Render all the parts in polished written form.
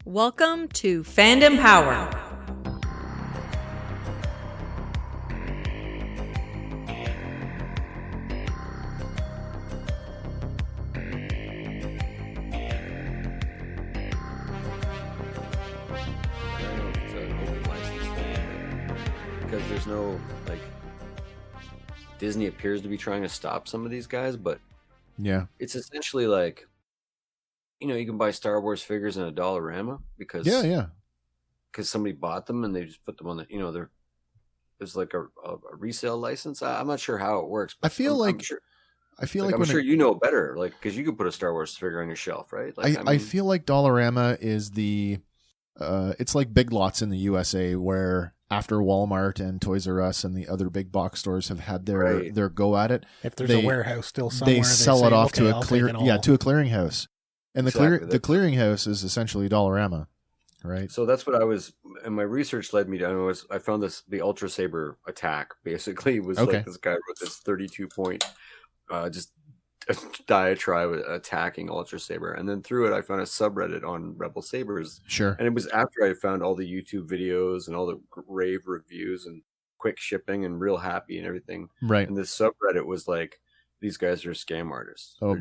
Welcome to Fandom Power. Because there's no, like, Disney appears to be trying to stop some of these guys, but yeah, it's essentially like, you can buy Star Wars figures in a Dollarama because because somebody bought them and they just put them on the, there's like a resale license. I'm not sure how it works. I feel like I'm sure you know better, like, because you could put a Star Wars figure on your shelf, right? Like, I feel like Dollarama is it's like Big Lots in the USA, where after Walmart and Toys R Us and the other big box stores have had their go at it, if there's a warehouse still somewhere, they sell it off to a clearinghouse. And Exactly. the clearinghouse is essentially Dollarama, right? So that's what and my research led me to. I found the Ultra Saber attack basically was like this guy wrote this 32-point just diatribe attacking Ultra Saber, and then through it I found a subreddit on Rebel Sabers. Sure. And it was after I found all the YouTube videos and all the rave reviews and quick shipping and real happy and everything. Right. And this subreddit was like, these guys are scam artists. Oh,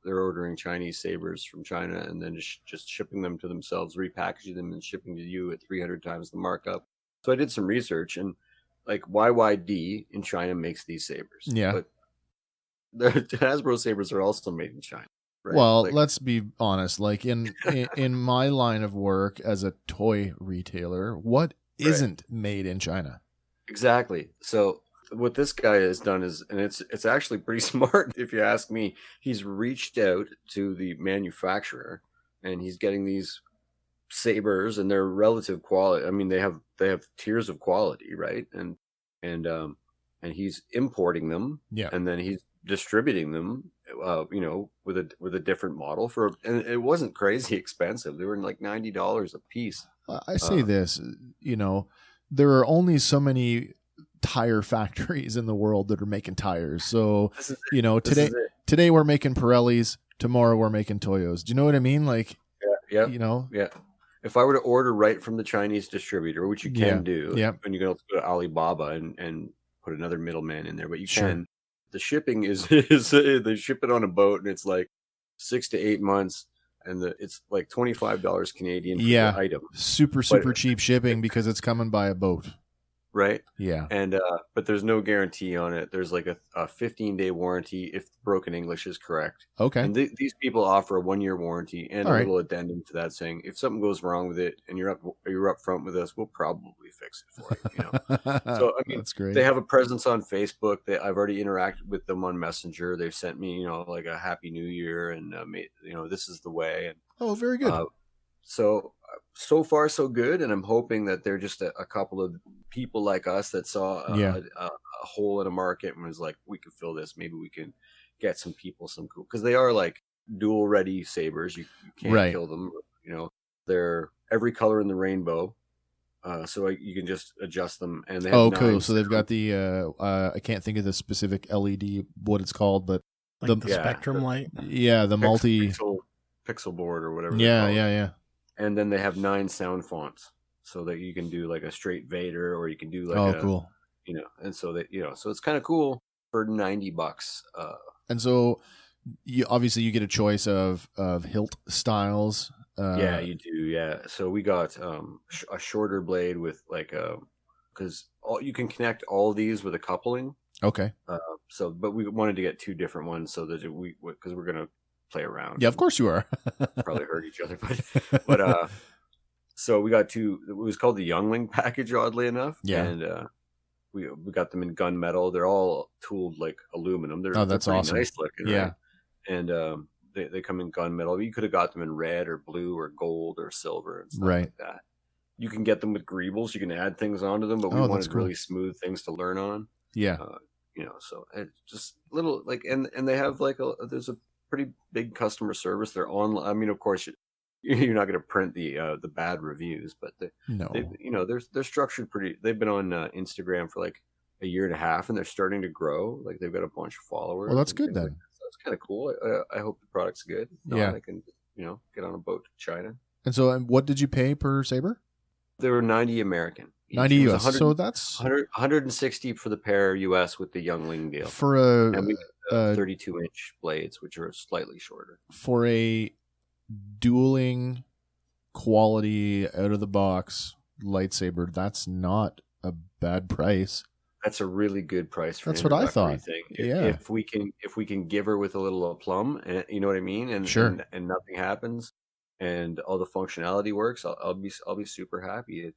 They're ordering Chinese sabers from China and then just shipping them to themselves, repackaging them and shipping to you at 300 times the markup. So I did some research, and like YYD in China makes these sabers. Yeah. But the Hasbro sabers are also made in China. Right? Well, let's be honest. Like in my line of work as a toy retailer, what isn't made in China? Exactly. So what this guy has done is, and it's actually pretty smart if you ask me, he's reached out to the manufacturer and he's getting these sabers and their relative quality. I mean, they have tiers of quality, right? And he's importing them, and then he's distributing them, with a different model and it wasn't crazy expensive. They were like $90 a piece. I say this, there are only so many tire factories in the world that are making tires. So, today we're making Pirellis, tomorrow we're making Toyos. Do you know what I mean? Like, yeah. If I were to order right from the Chinese distributor, which you can do, and you're going to go to Alibaba and put another middleman in there, but you can. The shipping is they ship it on a boat and it's like 6 to 8 months, and it's like $25 Canadian for the item. Super cheap shipping because it's coming by a boat. Right. Yeah. And but there's no guarantee on it. There's like a 15-day warranty if broken English is correct. Okay. And these people offer a 1-year warranty and a little addendum to that saying if something goes wrong with it and you're up front with us, we'll probably fix it for you. So I mean, that's great. They have a presence on Facebook. I've already interacted with them on Messenger. They've sent me like a Happy New Year and this is the way. And, oh, very good. So far so good, and I'm hoping that they're just a couple of people like us that saw a hole in a market and was like, we could fill this. Maybe we can get some people some cool, because they are like dual ready sabers. You can't kill them. They're every color in the rainbow, so you can just adjust them. And they have cool. So they've got the I can't think of the specific LED what it's called, but like the spectrum light. Yeah, the pixel board or whatever. Yeah. And then they have 9 sound fonts, so that you can do like a straight Vader, or you can do like cool. And so that so it's kind of cool for $90. And so you get a choice of hilt styles. Yeah, you do. Yeah, so we got a shorter blade with like because you can connect all these with a coupling. Okay. But we wanted to get 2 different ones so that because we're gonna play around. Yeah, of course you are. Probably hurt each other, but so we got 2. It was called the Youngling package, oddly enough. Yeah, and we got them in gunmetal. They're all tooled like aluminum. That's awesome. Nice looking. Yeah, right? And they come in gunmetal. You could have got them in red or blue or gold or silver and stuff like that. You can get them with greebles. You can add things onto them, but we wanted really smooth things to learn on. Yeah, so it's just little like and they have like there's a pretty big customer service. They're online. I mean, of course, you're not going to print the bad reviews, but they're structured pretty. They've been on Instagram for like a year and a half, and they're starting to grow. Like they've got a bunch of followers. Well, that's good then. So it's kind of cool. I hope the product's good. I can get on a boat to China. And so, what did you pay per saber? They were 90 American. 90 US. So that's 160 for the pair US with the Youngling deal. For and we 32-inch blades, which are slightly shorter. For a dueling quality out of the box lightsaber, that's not a bad price. That's a really good price for That's what I thought. If we can give her with a little aplomb, and you know what I mean, and sure, and nothing happens, and all the functionality works, I'll be super happy.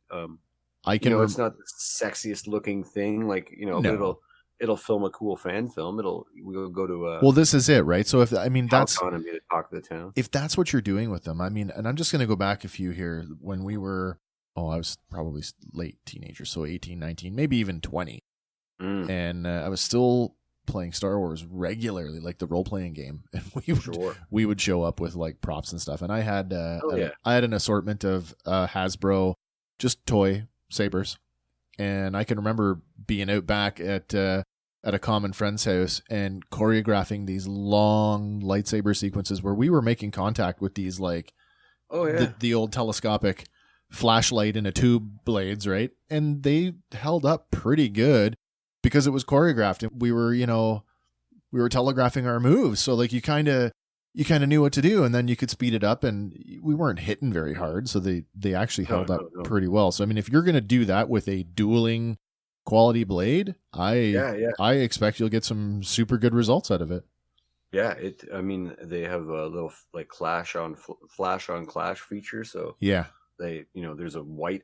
I can. It's not the sexiest looking thing, like no. but it'll film a cool fan film. We'll go to well, this is it, right? So that's economy to talk to the town. If that's what you're doing with them, and I'm just going to go back a few here when we were. I was probably late teenager, so 18, 19, maybe even 20. And I was still playing Star Wars regularly, like the role-playing game. And we would show up with like props and stuff. And I had I had an assortment of Hasbro, just toy sabers. And I can remember being out back at a common friend's house and choreographing these long lightsaber sequences where we were making contact with these like the old telescopic flashlight in a tube blades, right? And they held up pretty good because it was choreographed and we were telegraphing our moves. So like you kind of knew what to do, and then you could speed it up, and we weren't hitting very hard. So they actually held up pretty well. So, I mean, if you're going to do that with a dueling quality blade, I expect you'll get some super good results out of it. Yeah, they have a little like flash on clash feature. So yeah, there's a white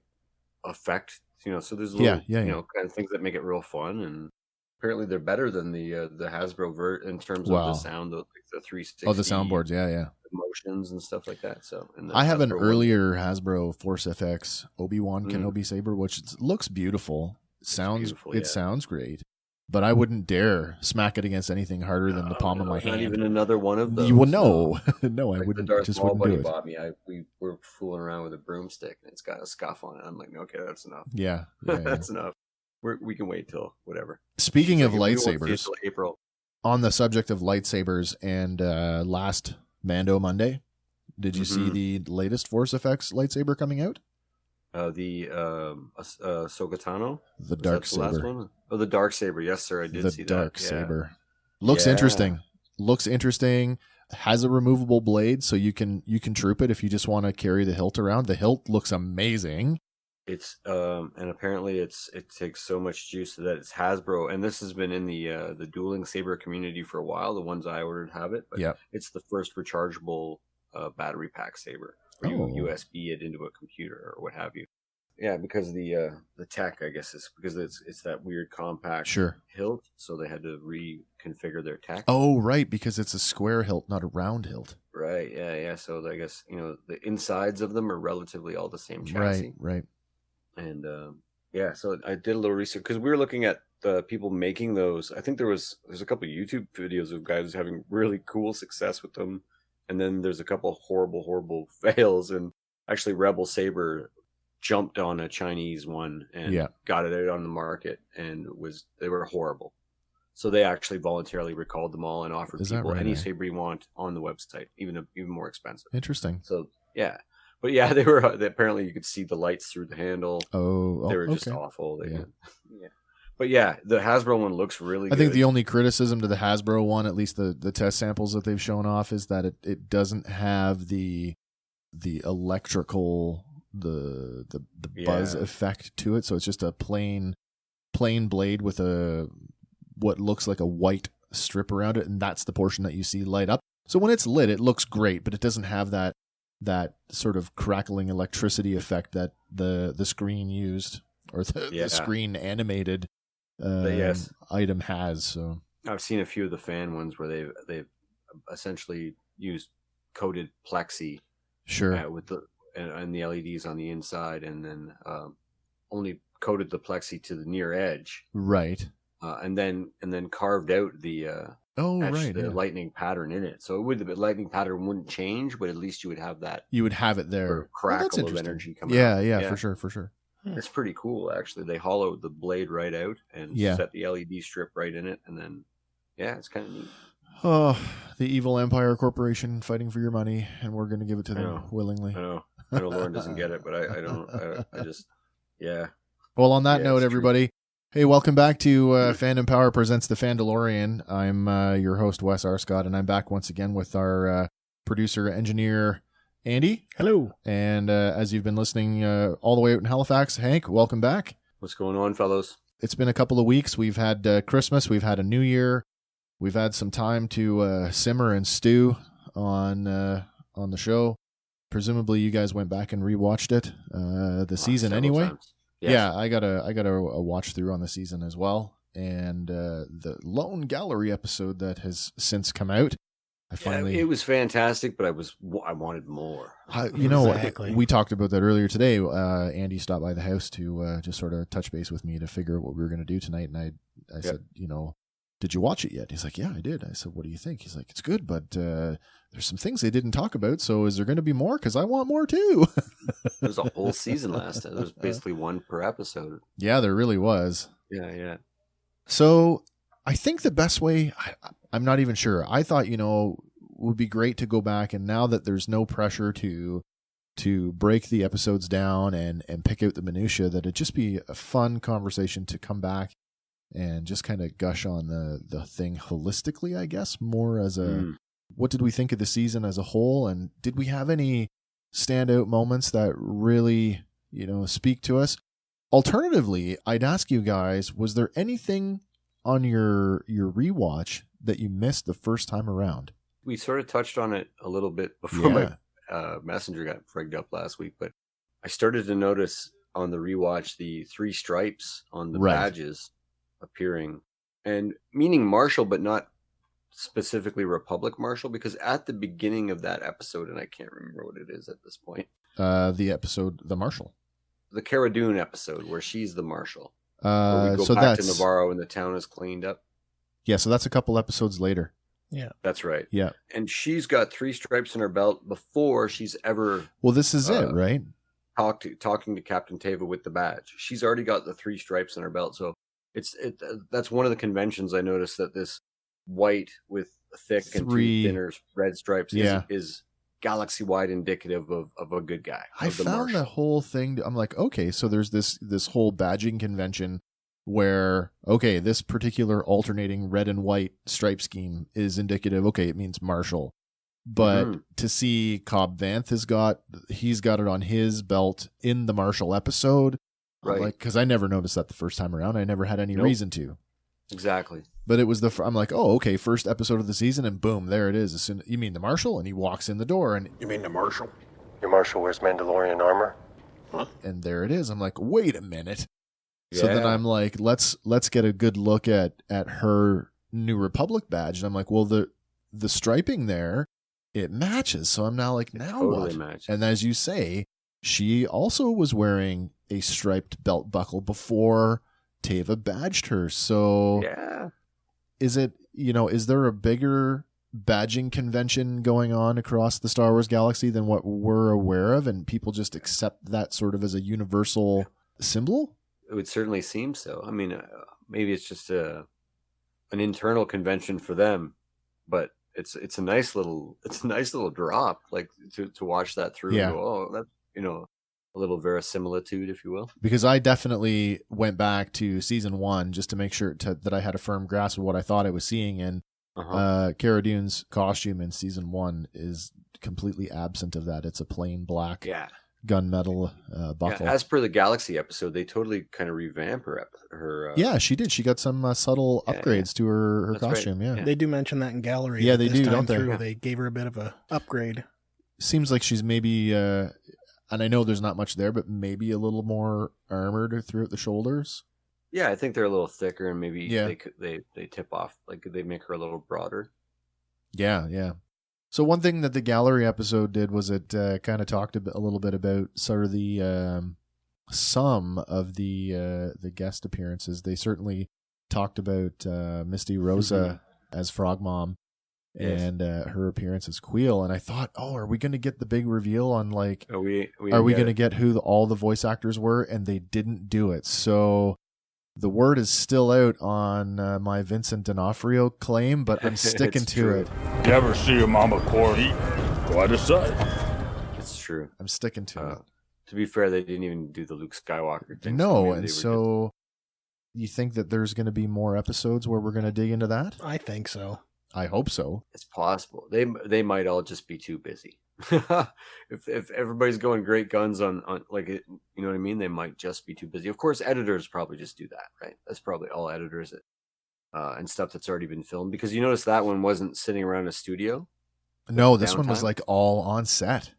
effect, so there's little, kind of things that make it real fun. And apparently they're better than the Hasbro in terms of the sound, like the 360. Oh, the soundboards, yeah. Motions and stuff like that. So I have an earlier Hasbro Force FX Obi-Wan Kenobi saber, which sounds beautiful. Sounds great. But I wouldn't dare smack it against anything harder than the palm of my hand. Not even another one of those. Well, no, no, I wouldn't. The Darth just Maul wouldn't do buddy it. bought me. We were fooling around with a broomstick, and it's got a scuff on it. I'm like, okay, that's enough. Yeah. That's enough. We can wait till whatever. Speaking of lightsabers, April. On the subject of lightsabers, and last Mando Monday, did you see the latest Force FX lightsaber coming out? The Sogatano? The dark saber. Oh, the dark saber. Yes, sir. I did see that. The dark saber. Looks interesting. Has a removable blade, so you can troop it if you just want to carry the hilt around. The hilt looks amazing. It's and apparently it takes so much juice that it's Hasbro, and this has been in the dueling saber community for a while. The ones I ordered have it, but it's the first rechargeable battery pack saber. Where you USB it into a computer or what have you. Yeah, because the tech, I guess, is because it's that weird compact hilt, so they had to reconfigure their tech. Oh, right, because it's a square hilt, not a round hilt. Right. Yeah. So I guess the insides of them are relatively all the same chassis. Right. And so I did a little research because we were looking at the people making those. I think there's a couple of YouTube videos of guys having really cool success with them. And then there's a couple horrible fails, and actually Rebel Saber jumped on a Chinese one and got it out on the market, and they were horrible. So they actually voluntarily recalled them all and offered people any saber you want on the website, even more expensive. Interesting. So yeah, but yeah, they apparently you could see the lights through the handle. Oh, they were just awful. But yeah, the Hasbro one looks really good. I think the only criticism to the Hasbro one, at least the test samples that they've shown off, is that it doesn't have the electrical, the buzz effect to it. So it's just a plain blade with what looks like a white strip around it, and that's the portion that you see light up. So when it's lit, it looks great, but it doesn't have that sort of crackling electricity effect that the screen used, or the screen animated item has. So I've seen a few of the fan ones where they've essentially used coated plexi, with and the LEDs on the inside, and then only coated the plexi to the near edge, right, and then carved out the lightning pattern in it. So the lightning pattern wouldn't change, but at least you would have that. You would have it there. Crackle of energy coming out. Yeah, for sure. It's pretty cool, actually. They hollowed the blade right out and set the LED strip right in it, and then it's kind of neat. Oh, the evil Empire Corporation fighting for your money, and we're going to give it to them willingly. I know. I know Lauren doesn't get it, but I don't. I just, yeah. Well, on that note, it's everybody, hey, welcome back to Fandom Power Presents The Fandalorian. I'm your host, Wes Arscott, and I'm back once again with our producer, engineer, Andy. Hello. And as you've been listening all the way out in Halifax, Hank, welcome back. What's going on, fellows? It's been a couple of weeks. We've had Christmas. We've had a New Year. We've had some time to simmer and stew on the show. Presumably, you guys went back and rewatched it, the season anyway. Yes. Yeah, I got a watch through on the season as well, and the Lone Gallery episode that has since come out. It was fantastic, but I wanted more. Exactly. We talked about that earlier today. Andy stopped by the house to just sort of touch base with me to figure out what we were going to do tonight, and I said, did you watch it yet? He's like, yeah, I did. I said, what do you think? He's like, it's good, but there's some things they didn't talk about. So is there going to be more? Because I want more too. There's a whole season last time. There was basically one per episode. Yeah, there really was. Yeah. So I think the best way, I'm not even sure. I thought, would be great to go back, and now that there's no pressure to break the episodes down and pick out the minutia, that it'd just be a fun conversation to come back and just kind of gush on the thing holistically, I guess, more as what did we think of the season as a whole, and did we have any standout moments that really, speak to us? Alternatively, I'd ask you guys, was there anything on your rewatch that you missed the first time around? We sort of touched on it a little bit before my messenger got frigged up last week, but I started to notice on the rewatch the 3 stripes on the badges appearing, and meaning Marshall, but not specifically Republic Marshall, because at the beginning of that episode, and I can't remember what it is at this point, the Marshall, the Cara Dune episode where she's the Marshal, where we go back to Navarro and the town is cleaned up. Yeah, so that's a couple episodes later. Yeah, that's right. Yeah, and she's got 3 stripes in her belt before she's ever. Well, this is it, right? Talking to Captain Teva with the badge. She's already got the 3 stripes in her belt, so that's one of the conventions I noticed, that this white with thick and 2 thinner red stripes is galaxy-wide indicative of a good guy. I found the whole thing, I'm like, okay, so there's this whole badging convention where, okay, this particular alternating red and white stripe scheme is indicative, okay, it means Marshall. But to see Cobb Vanth he's got it on his belt in the Marshall episode, right? Like, because I never noticed that the first time around. I never had any reason to. Exactly. But it was I'm like, oh, okay, first episode of the season, and boom, there it is. You mean the Marshal? And he walks in the door, and you mean the Marshal? Your Marshal wears Mandalorian armor? Huh? And there it is. I'm like, wait a minute. Yeah. So then I'm like, let's get a good look at her New Republic badge, and I'm like, well, the striping there, it matches. So I'm now like, now totally what? Matches. And as you say, she also was wearing a striped belt buckle before Teva badged her. So yeah, is there a bigger badging convention going on across the Star Wars galaxy than what we're aware of, and people just accept that sort of as a universal symbol? It would certainly seem so. I mean, maybe it's just an internal convention for them, but it's a nice little drop, like to watch that through. Yeah. And go, oh, that's a little verisimilitude, if you will. Because I definitely went back to season 1 just to make sure that I had a firm grasp of what I thought I was seeing, and Cara Dune's costume in season 1 is completely absent of that. It's a plain black gunmetal buckle. Yeah, as per the Galaxy episode, they totally kind of revamp her. Yeah, she did. She got some subtle upgrades to her costume. Right. Yeah, they do mention that in Gallery. Yeah, they do, don't they? Yeah. They gave her a bit of a upgrade. Seems like she's maybe, and I know there's not much there, but maybe a little more armored throughout the shoulders. Yeah, I think they're a little thicker, and maybe they tip off, like they make her a little broader. Yeah, yeah. So one thing that the Gallery episode did was it kind of talked a little bit about sort of the some of the guest appearances. They certainly talked about Misty Rosa as Frog Mom and her appearance as Queel. And I thought, oh, are we going to get the big reveal on like, are we going to get who all the voice actors were? And they didn't do it. So the word is still out on my Vincent D'Onofrio claim, but I'm sticking to it. You ever see your mama Corey? Quite a sight. It's true. I'm sticking to it. To be fair, they didn't even do the Luke Skywalker thing. No, and so you think that there's going to be more episodes where we're going to dig into that? I think so. I hope so. It's possible. They might all just be too busy. if everybody's going great guns on like it, you know what I mean? They might just be too busy. Of course, editors probably just do that, right? That's probably all editors and stuff that's already been filmed, because you notice that one wasn't sitting around a studio. No, this one was like all on set.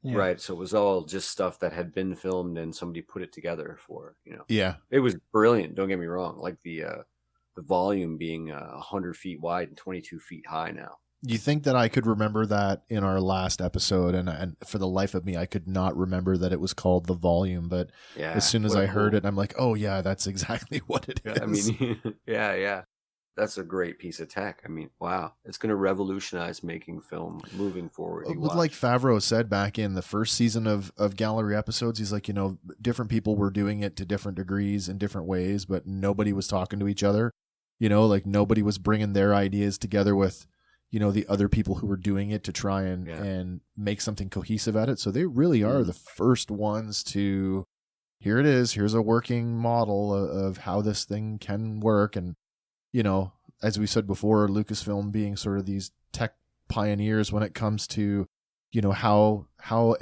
Yeah. Right, so it was all just stuff that had been filmed and somebody put it together for, Yeah. It was brilliant, don't get me wrong. Like the volume being 100 feet wide and 22 feet high now. You think that I could remember that in our last episode, and for the life of me, I could not remember that it was called The Volume, but as soon as I heard it, I'm like, oh yeah, that's exactly what it is. I mean, yeah. That's a great piece of tech. I mean, wow. It's going to revolutionize making film moving forward. Like Favreau said back in the first season of Gallery episodes, he's like, different people were doing it to different degrees in different ways, but nobody was talking to each other. Like nobody was bringing their ideas together with, the other people who were doing it to try and make something cohesive at it. So they really are the first ones to, here it is, here's a working model of how this thing can work. And, as we said before, Lucasfilm being sort of these tech pioneers when it comes to, how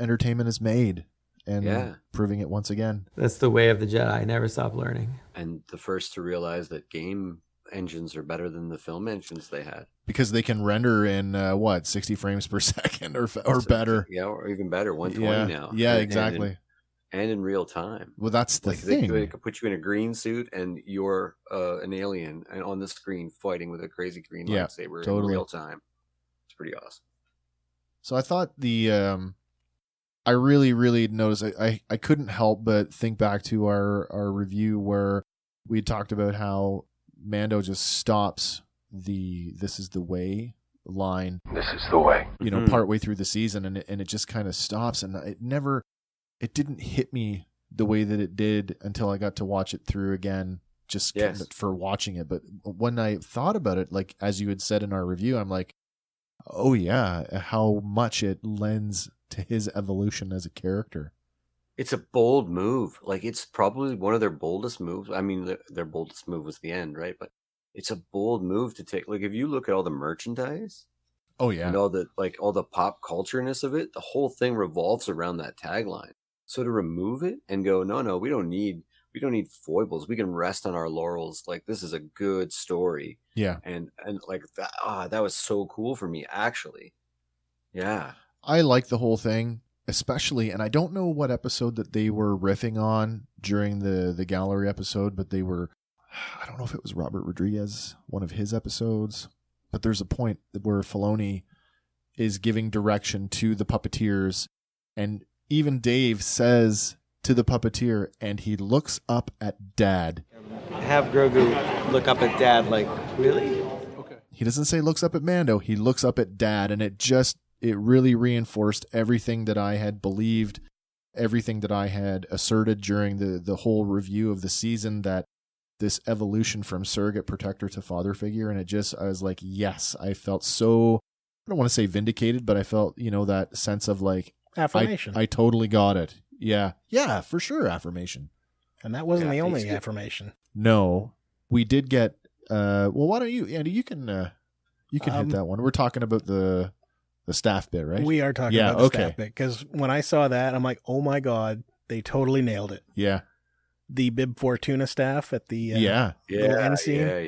entertainment is made, and proving it once again. That's the way of the Jedi. Never stop learning. And the first to realize that game engines are better than the film engines they had. Because they can render in 60 frames per second or better. Yeah, or even better, 120 now. Yeah, exactly. And in real time. Well, that's the thing. They could put you in a green suit and you're an alien and on the screen fighting with a crazy green lightsaber in real time. It's pretty awesome. So I thought I really, really noticed, I couldn't help but think back to our review where we talked about how Mando just stops the "this is the way" line. This is the way. Partway through the season, and it just kind of stops, and it didn't hit me the way that it did until I got to watch it through again, just kind of for watching it. But when I thought about it, like as you had said in our review, I'm like, oh yeah, how much it lends to his evolution as a character. It's a bold move. Like, it's probably one of their boldest moves. I mean, their boldest move was the end, right? But it's a bold move to take. Like, if you look at all the merchandise, oh yeah, and all the pop cultureness of it, the whole thing revolves around that tagline. So to remove it and go, no, we don't need foibles. We can rest on our laurels. Like, this is a good story. Yeah. And like that was so cool for me, actually. Yeah. I like the whole thing, especially, and I don't know what episode that they were riffing on during the gallery episode, but I don't know if it was Robert Rodriguez, one of his episodes, but there's a point where Filoni is giving direction to the puppeteers, and even Dave says to the puppeteer, and he looks up at Dad. Have Grogu look up at Dad like, really? Okay. He doesn't say looks up at Mando. He looks up at Dad, and it really reinforced everything that I had believed, everything that I had asserted during the whole review of the season, that this evolution from surrogate protector to father figure. And I was like, yes, I felt so, I don't want to say vindicated, but I felt, that sense of like, affirmation. I totally got it. Yeah. Yeah, for sure. Affirmation. And that wasn't the only affirmation. No, we did get, why don't you, Andy, you can hit that one. We're talking about the staff bit, right? We are talking about the staff bit, because when I saw that, I'm like, oh my God, they totally nailed it. Yeah. The Bib Fortuna staff at the little end scene. Yeah.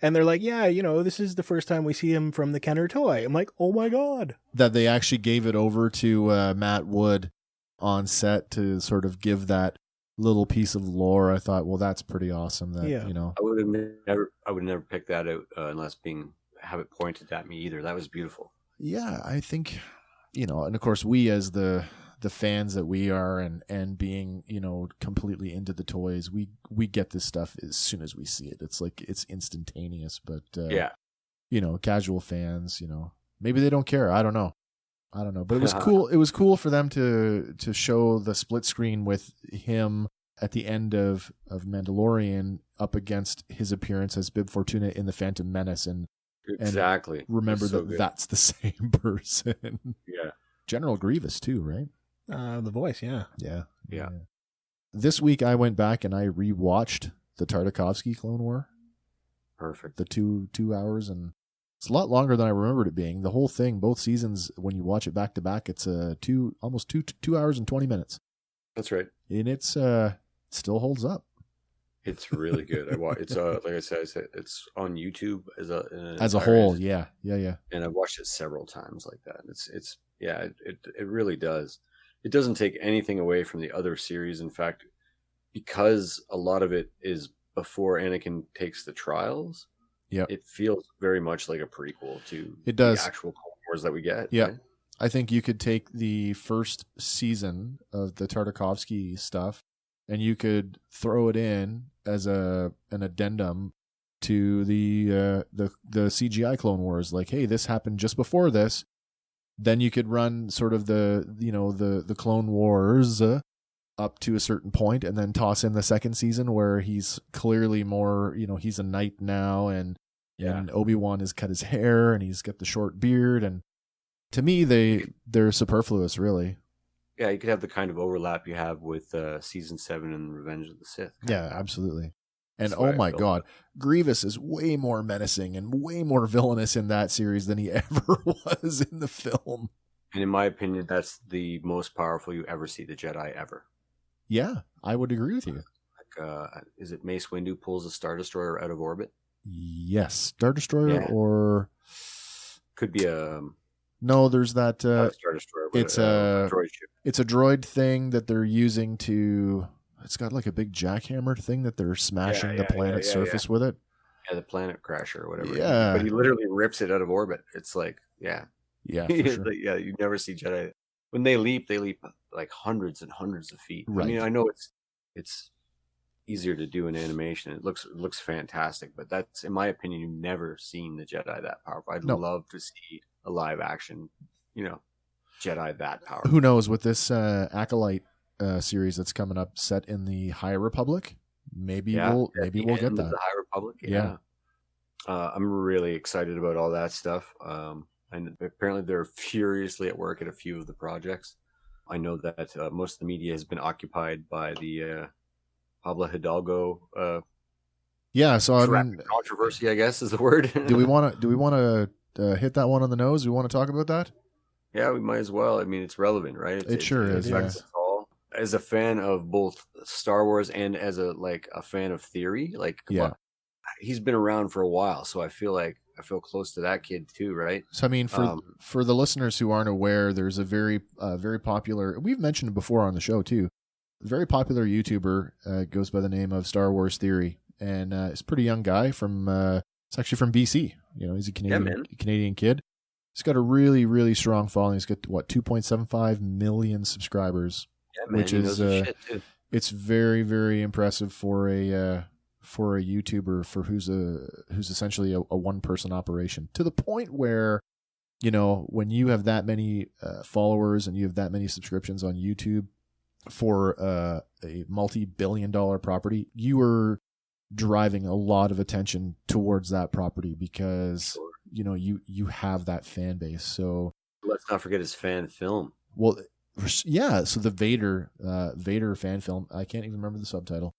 And they're like, this is the first time we see him from the Kenner toy. I'm like, oh my God. That they actually gave it over to Matt Wood on set to sort of give that little piece of lore. I thought, well, that's pretty awesome. That I would never pick that out unless have it pointed at me either. That was beautiful. Yeah, I think, and of course we as the fans that we are and being, completely into the toys, we get this stuff as soon as we see it. It's like, it's instantaneous, but casual fans, maybe they don't care. I don't know. But it was cool. It was cool for them to show the split screen with him at the end of Mandalorian up against his appearance as Bib Fortuna in the Phantom Menace. Exactly. And remember that's the same person. Yeah. General Grievous too, right? The voice, yeah. Yeah. This week I went back and I rewatched the Tartakovsky Clone War. Perfect. The 2 hours, and it's a lot longer than I remembered it being. The whole thing, both seasons, when you watch it back to back, it's almost 2 hours and 20 minutes. That's right. And it's still holds up. It's really good. It's like I said, it's on YouTube as a whole. Yeah. And I've watched it several times like that. It really does. It doesn't take anything away from the other series. In fact, because a lot of it is before Anakin takes the trials, it feels very much like a prequel to the actual Clone Wars that we get. Yeah. Right? I think you could take the first season of the Tartakovsky stuff and you could throw it in as an addendum to the CGI Clone Wars. Like, hey, this happened just before this. Then you could run sort of the Clone Wars up to a certain point, and then toss in the second season where he's clearly more, he's a knight now, and Obi-Wan has cut his hair and he's got the short beard, and to me they're superfluous, really. Yeah, you could have the kind of overlap you have with season 7 and Revenge of the Sith. Yeah, absolutely. And oh my God, Grievous is way more menacing and way more villainous in that series than he ever was in the film. And in my opinion, that's the most powerful you ever see the Jedi ever. Yeah, I would agree with you. Like, is it Mace Windu pulls a Star Destroyer out of orbit? Yes, Star Destroyer or could be a. No, there's that. Star Destroyer. But it's a droid ship. It's a droid thing that they're using to. It's got like a big jackhammer thing that they're smashing the planet's surface with it. Yeah, the planet crasher or whatever. Yeah, but he literally rips it out of orbit. It's like, yeah, for sure. Yeah. You never see Jedi when they leap like hundreds and hundreds of feet. Right. I mean, I know it's easier to do in animation. It looks fantastic, but that's, in my opinion, you've never seen the Jedi that powerful. I'd love to see a live action, Jedi that powerful. Who knows, with this Acolyte series that's coming up set in the High Republic, maybe we'll get that. The High Republic. Yeah. I'm really excited about all that stuff. And apparently they're furiously at work at a few of the projects. I know that most of the media has been occupied by the Pablo Hidalgo so I mean, controversy, I guess is the word. do we want to hit that one on the nose? We want to talk about that? Yeah, we might as well. I mean, it's relevant, right? It sure is. Affects us all. As a fan of both Star Wars and as a fan of theory, he's been around for a while, so I feel close to that kid too, right? So I mean, for the listeners who aren't aware, there's a very very popular. We've mentioned it before on the show too. A very popular YouTuber goes by the name of Star Wars Theory, and he's a pretty young guy it's actually from BC. He's a Canadian kid. He's got a really, really strong following. He's got 2.75 million subscribers, which is it's very, very impressive for a YouTuber who's essentially a one person operation, to the point where, when you have that many followers and you have that many subscriptions on YouTube for a multi-billion-dollar property, you are driving a lot of attention towards that property because you have that fan base. So let's not forget his fan film. Well, yeah. So the Vader fan film. I can't even remember the subtitle.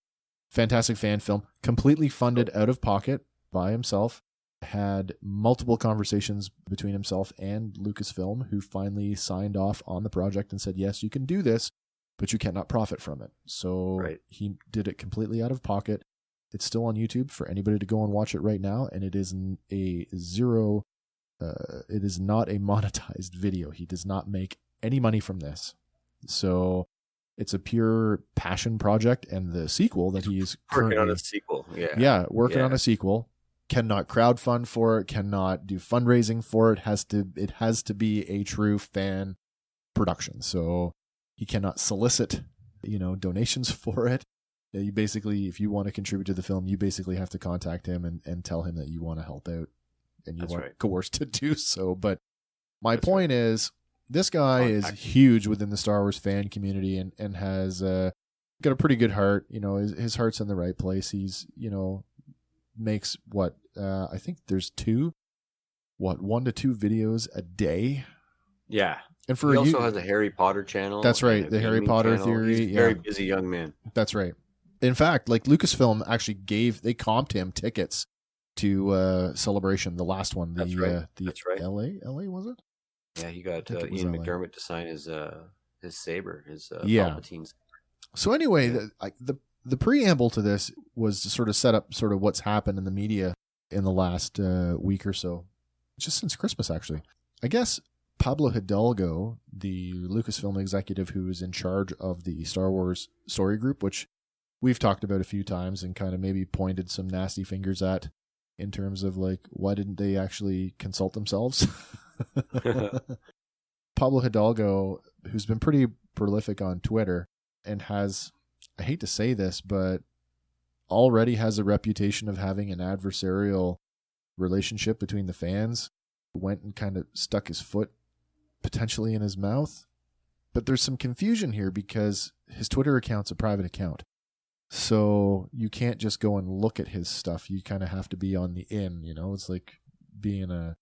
Fantastic fan film, completely funded out of pocket by himself. Had multiple conversations between himself and Lucasfilm, who finally signed off on the project and said, yes, you can do this, but you cannot profit from it. So he did it completely out of pocket. It's still on YouTube for anybody to go and watch it right now, and it is it is not a monetized video. He does not make any money from this. So it's a pure passion project, and the sequel that he's working on a sequel. Working on a sequel. Cannot crowdfund for it, cannot do fundraising for it. It has to be a true fan production. So he cannot solicit, donations for it. You basically, if you want to contribute to the film, you basically have to contact him and tell him that you want to help out, and you want coerced to do so. But my point is, this guy is huge within the Star Wars fan community and has got a pretty good heart. His heart's in the right place. He's, makes I think there's 1 to 2 videos a day. Yeah. And for he also has a Harry Potter channel. That's right, the Harry Potter channel. theory. He's a very busy young man. That's right. In fact, like Lucasfilm actually they comped him tickets to Celebration, the last one. That's right. That's right. LA was it? Yeah, he got Ian McDermott to sign his saber, his yeah. Palpatine saber. So anyway, the preamble to this was to sort of set up sort of what's happened in the media in the last week or so, just since Christmas, actually. I guess Pablo Hidalgo, the Lucasfilm executive who is in charge of the Star Wars story group, which we've talked about a few times and kind of maybe pointed some nasty fingers at in terms of like, why didn't they actually consult themselves? Pablo Hidalgo, who's been pretty prolific on Twitter and has, I hate to say this, but already has a reputation of having an adversarial relationship between the fans, went and kind of stuck his foot potentially in his mouth. But there's some confusion here because his Twitter account's a private account. So you can't just go and look at his stuff. You kind of have to be on the in, you know, it's like being on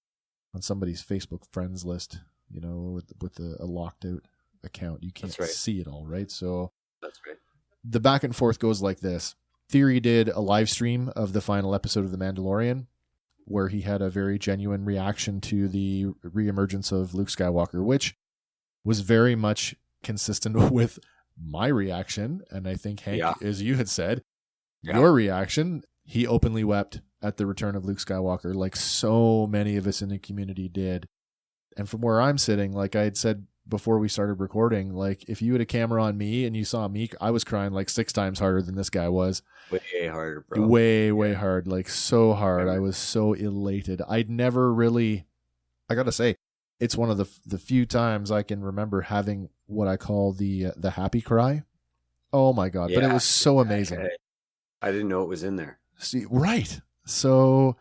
somebody's Facebook friends list, you know, with a locked out account. You can't see it all, right? So that's right. The back and forth goes like this. Theory did a live stream of the final episode of The Mandalorian, where he had a very genuine reaction to the reemergence of Luke Skywalker, which was very much consistent with my reaction. And I think, Hank, as you had said, your reaction, he openly wept at the return of Luke Skywalker, like so many of us in the community did. And from where I'm sitting, like I had said before we started recording, like if you had a camera on me and you saw me, I was crying like 6 times harder than this guy was. Way harder, bro. Way hard, like so hard. I was so elated. I'd never really, I gotta say, it's one of the few times I can remember having what I call the happy cry. Oh my God. But it was so amazing. I didn't know it was in there. See, right. So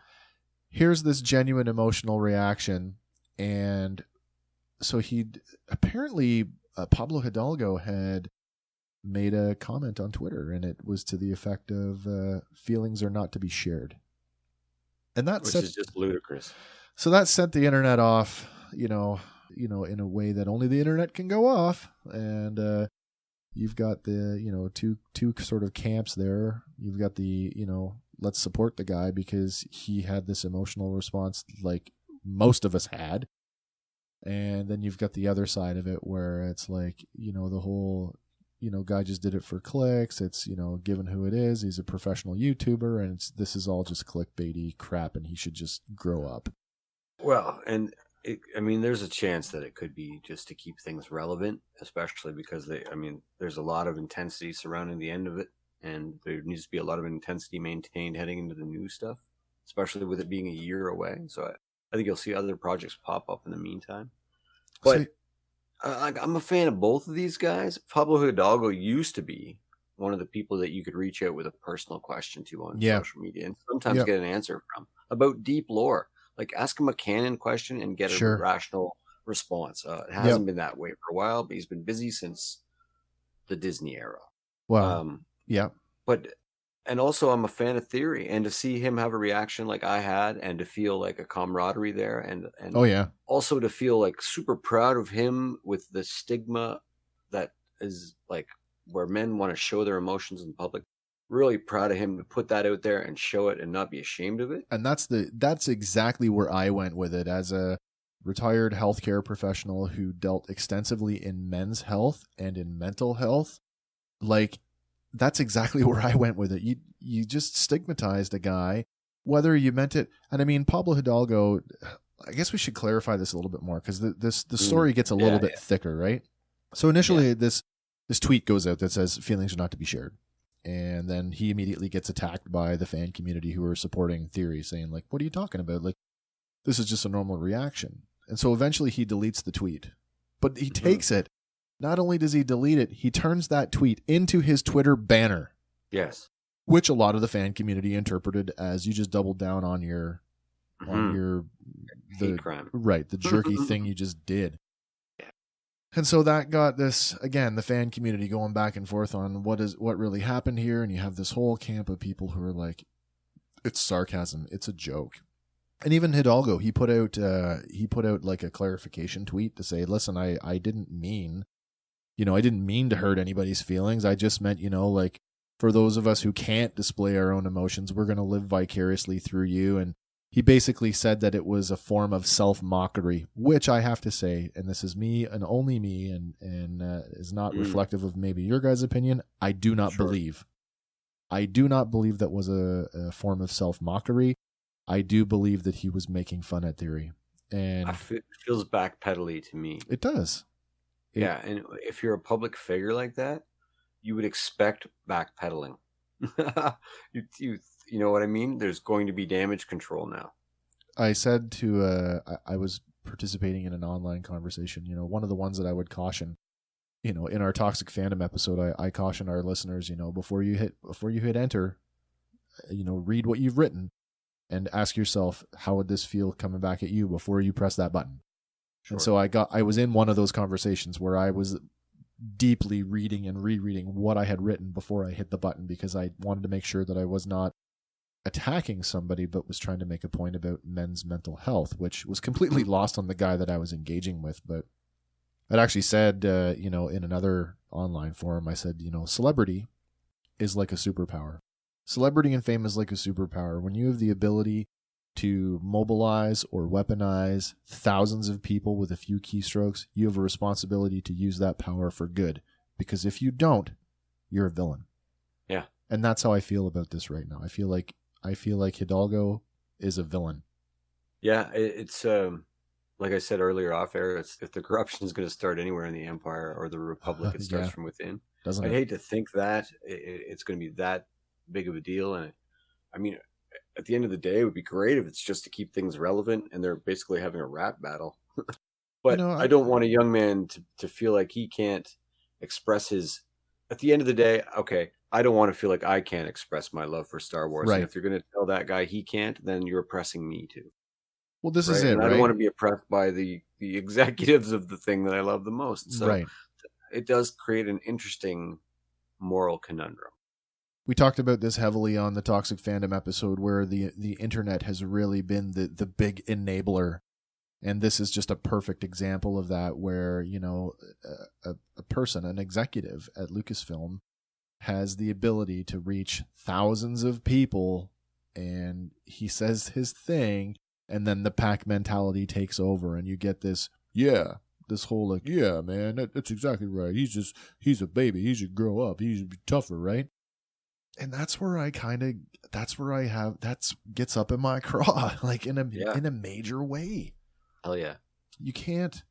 here's this genuine emotional reaction. And so apparently Pablo Hidalgo had made a comment on Twitter, and it was to the effect of feelings are not to be shared. And which is just ludicrous. So that set the internet off, you know, in a way that only the internet can go off. And you've got the, two sort of camps there. You've got the, let's support the guy because he had this emotional response like most of us had. And then you've got the other side of it where it's like, the whole, guy just did it for clicks. It's, given who it is, he's a professional YouTuber, and this is all just clickbaity crap, and he should just grow up. Well, and there's a chance that it could be just to keep things relevant, especially because there's a lot of intensity surrounding the end of it, and there needs to be a lot of intensity maintained heading into the new stuff, especially with it being a year away. So I think you'll see other projects pop up in the meantime. But I'm a fan of both of these guys. Pablo Hidalgo used to be one of the people that you could reach out with a personal question to on social media and sometimes get an answer from about deep lore. Like ask him a canon question and get a rational response. It hasn't been that way for a while, but he's been busy since the Disney era. Wow. And also I'm a fan of Theory, and to see him have a reaction like I had and to feel like a camaraderie there and also to feel like super proud of him with the stigma that is like where men want to show their emotions in public. Really proud of him to put that out there and show it and not be ashamed of it. And that's exactly where I went with it as a retired healthcare professional who dealt extensively in men's health and in mental health. Like, that's exactly where I went with it. You just stigmatized a guy, whether you meant it. And Pablo Hidalgo, I guess we should clarify this a little bit more because the story gets a little bit thicker, right? So initially this tweet goes out that says feelings are not to be shared. And then he immediately gets attacked by the fan community who are supporting Theory, saying like, what are you talking about? Like, this is just a normal reaction. And so eventually he deletes the tweet, but he takes it. Not only does he delete it, he turns that tweet into his Twitter banner. Yes. Which a lot of the fan community interpreted as you just doubled down on your hate crime. Right, the jerky thing you just did. And so that got this, again, the fan community going back and forth on what really happened here, and you have this whole camp of people who are like, it's sarcasm, it's a joke. And even Hidalgo, he put out like a clarification tweet to say, listen, I didn't mean, I didn't mean to hurt anybody's feelings. I just meant, like, for those of us who can't display our own emotions, we're going to live vicariously through you. And he basically said that it was a form of self-mockery, which I have to say, and this is me and only me, and is not reflective of maybe your guys' opinion, I do not believe. I do not believe that was a form of self-mockery. I do believe that he was making fun at Theory. And it feels backpedally to me. It does. Yeah, and if you're a public figure like that, you would expect backpedaling. you know what I mean? There's going to be damage control now. I said to I was participating in an online conversation. One of the ones that I would caution, in our Toxic Fandom episode, I caution our listeners, before you hit enter, read what you've written and ask yourself, how would this feel coming back at you before you press that button? Sure. And so I was in one of those conversations where I was deeply reading and rereading what I had written before I hit the button, because I wanted to make sure that I was not attacking somebody, but was trying to make a point about men's mental health, which was completely lost on the guy that I was engaging with. But I'd actually said, in another online forum, I said, celebrity is like a superpower. Celebrity and fame is like a superpower. When you have the ability to mobilize or weaponize thousands of people with a few keystrokes, you have a responsibility to use that power for good. Because if you don't, you're a villain. Yeah. And that's how I feel about this right now. I feel like Hidalgo is a villain. Yeah, it's like I said earlier off air, if the corruption is going to start anywhere in the Empire or the Republic, it starts from within. I'd hate to think that it's going to be that big of a deal. And I mean, at the end of the day, it would be great if it's just to keep things relevant and they're basically having a rap battle. But I don't want a young man to feel like he can't express his, at the end of the day, okay, I don't want to feel like I can't express my love for Star Wars. Right. And if you're going to tell that guy he can't, then you're oppressing me too. Well, this is it, and right? I don't want to be oppressed by the executives of the thing that I love the most. So it does create an interesting moral conundrum. We talked about this heavily on the Toxic Fandom episode, where the internet has really been the big enabler. And this is just a perfect example of that, where, a person, an executive at Lucasfilm, has the ability to reach thousands of people, and he says his thing, and then the pack mentality takes over, and you get this whole like, yeah, man, that's exactly right. He's a baby. He should grow up. He should be tougher, right? And that's where that gets up in my craw, like in a major way. Hell yeah. You can't,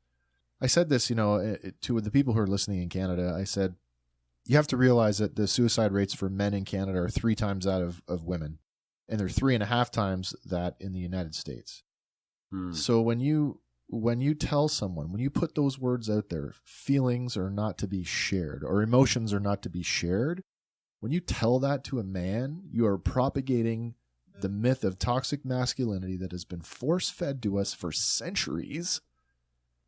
I said this, to the people who are listening in Canada, I said, you have to realize that the suicide rates for men in Canada are 3 times that of women. And they're 3.5 times that in the United States. So when you tell someone, when you put those words out there, feelings are not to be shared, or emotions are not to be shared, when you tell that to a man, you are propagating the myth of toxic masculinity that has been force-fed to us for centuries.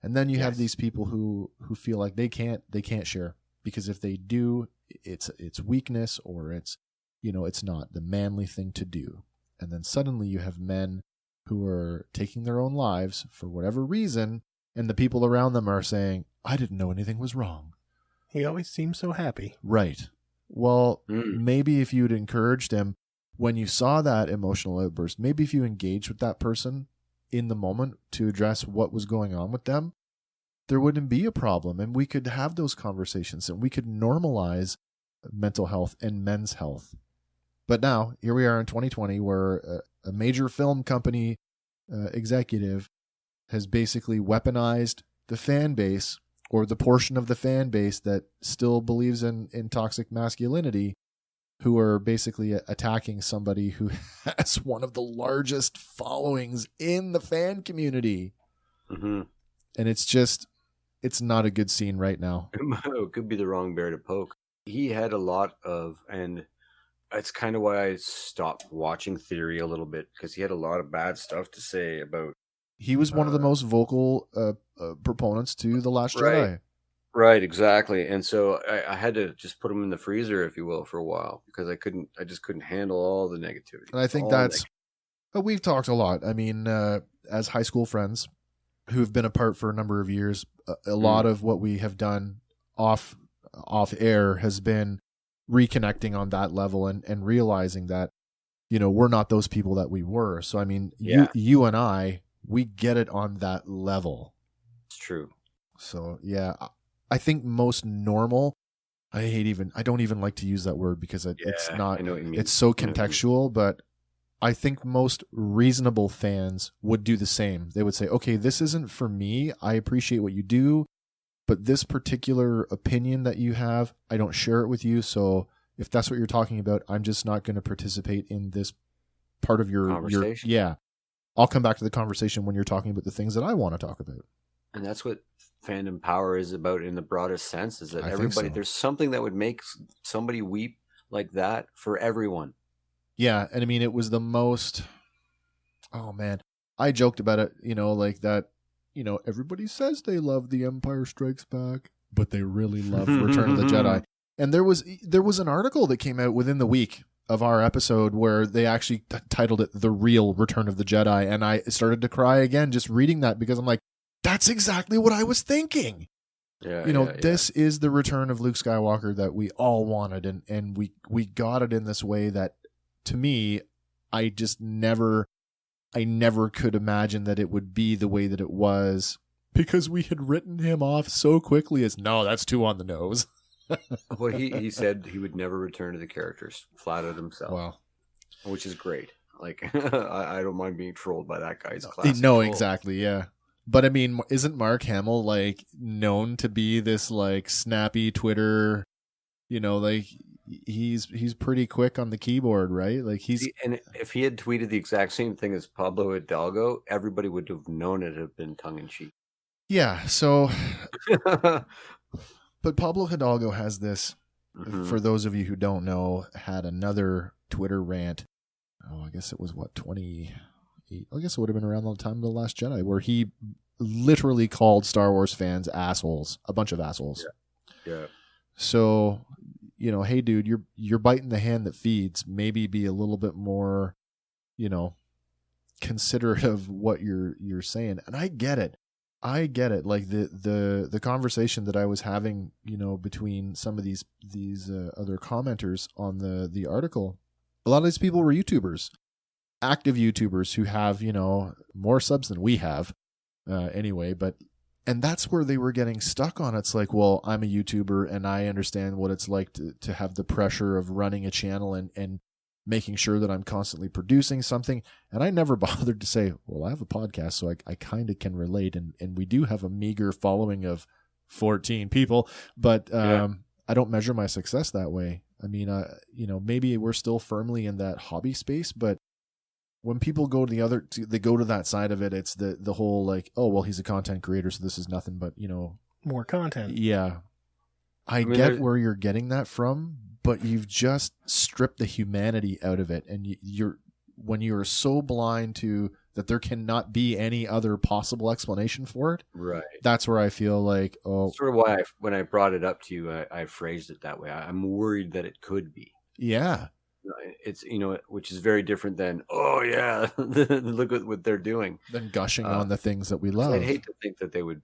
And then you have these people who feel like they can't share, because if they do, it's weakness, or it's not the manly thing to do. And then suddenly you have men who are taking their own lives for whatever reason, and the people around them are saying, I didn't know anything was wrong. He always seems so happy. Right. Well, maybe if you'd encouraged him when you saw that emotional outburst, maybe if you engaged with that person in the moment to address what was going on with them, there wouldn't be a problem, and we could have those conversations, and we could normalize mental health and men's health. But now, here we are in 2020, where a major film company executive has basically weaponized the fan base, or the portion of the fan base that still believes in toxic masculinity, who are basically attacking somebody who has one of the largest followings in the fan community. Mm-hmm. And it's not a good scene right now. It could be the wrong bear to poke. He had a lot of, and that's kind of why I stopped watching Theory a little bit, because he had a lot of bad stuff to say about. He was one of the most vocal proponents to The Last Jedi. Right, exactly. And so I had to just put him in the freezer, if you will, for a while, because I just couldn't handle all the negativity. And I think We've talked a lot. I mean, as high school friends who've been apart for a number of years, a lot of what we have done off air has been reconnecting on that level and realizing that, we're not those people that we were. So, I mean, you and I, we get it on that level. It's true. So, yeah, I think most normal, I don't even like to use that word because it's not, I know what you mean. it's so contextual, but I think most reasonable fans would do the same. They would say, okay, this isn't for me. I appreciate what you do, but this particular opinion that you have, I don't share it with you. So if that's what you're talking about, I'm just not going to participate in this part of your conversation. I'll come back to the conversation when you're talking about the things that I want to talk about. And that's what fandom power is about in the broadest sense, is that everybody, there's something that would make somebody weep like that for everyone. Yeah. And I mean, it was the most, oh man, I joked about it, like that, everybody says they love The Empire Strikes Back, but they really love Return of the Jedi. And there was an article that came out within the week of our episode where they actually titled it The Real Return of the Jedi. And I started to cry again just reading that because I'm like, that's exactly what I was thinking. This is the return of Luke Skywalker that we all wanted. And we got it in this way that, to me, I never could imagine that it would be the way that it was because we had written him off so quickly as, no, that's too on the nose. Well, he said he would never return to the characters, flat out himself. Wow. Which is great. Like, I don't mind being trolled by that guy's classic. No, troll. exactly, yeah. But I mean, isn't Mark Hamill like known to be this like snappy Twitter, like he's pretty quick on the keyboard, right? Like and if he had tweeted the exact same thing as Pablo Hidalgo, everybody would have known it had been tongue in cheek. Yeah, so but Pablo Hidalgo has this, for those of you who don't know, had another Twitter rant. Oh, I guess it was 28. I guess it would have been around the time of The Last Jedi, where he literally called Star Wars fans assholes, a bunch of assholes. Yeah. So, hey dude, you're biting the hand that feeds. Maybe be a little bit more, considerate of what you're saying. And I get it. Like the conversation that I was having, between some of these other commenters on the article, a lot of these people were YouTubers, active YouTubers who have, more subs than we have, anyway, and that's where they were getting stuck on. It's like, well, I'm a YouTuber and I understand what it's like to have the pressure of running a channel and making sure that I'm constantly producing something. And I never bothered to say, well, I have a podcast, so I kind of can relate. And we do have a meager following of 14 people, but I don't measure my success that way. I mean, maybe we're still firmly in that hobby space, but when people go to they go to that side of it, it's the whole like, oh, well, he's a content creator, so this is nothing but, more content. Yeah. I get where you're getting that from, but you've just stripped the humanity out of it. And when you're so blind to that there cannot be any other possible explanation for it. Right. That's where I feel like, sort of why when I brought it up to you, I phrased it that way. I'm worried that it could be. Yeah. It's, which is very different than, oh yeah, look at what they're doing. Than gushing on the things that we love. I'd hate to think that they would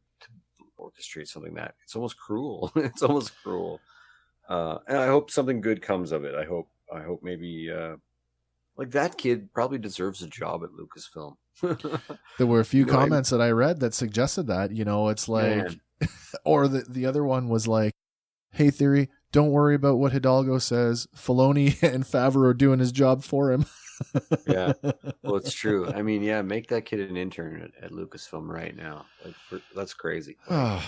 orchestrate something that it's almost cruel. It's almost cruel. And I hope something good comes of it. I hope maybe, like that kid probably deserves a job at Lucasfilm. There were a few comments that I read that suggested that, it's like, or the other one was like, hey Theory, don't worry about what Hidalgo says. Filoni and Favreau are doing his job for him. Yeah, well, it's true. I mean, yeah, make that kid an intern at Lucasfilm right now. Like, that's crazy. Yeah.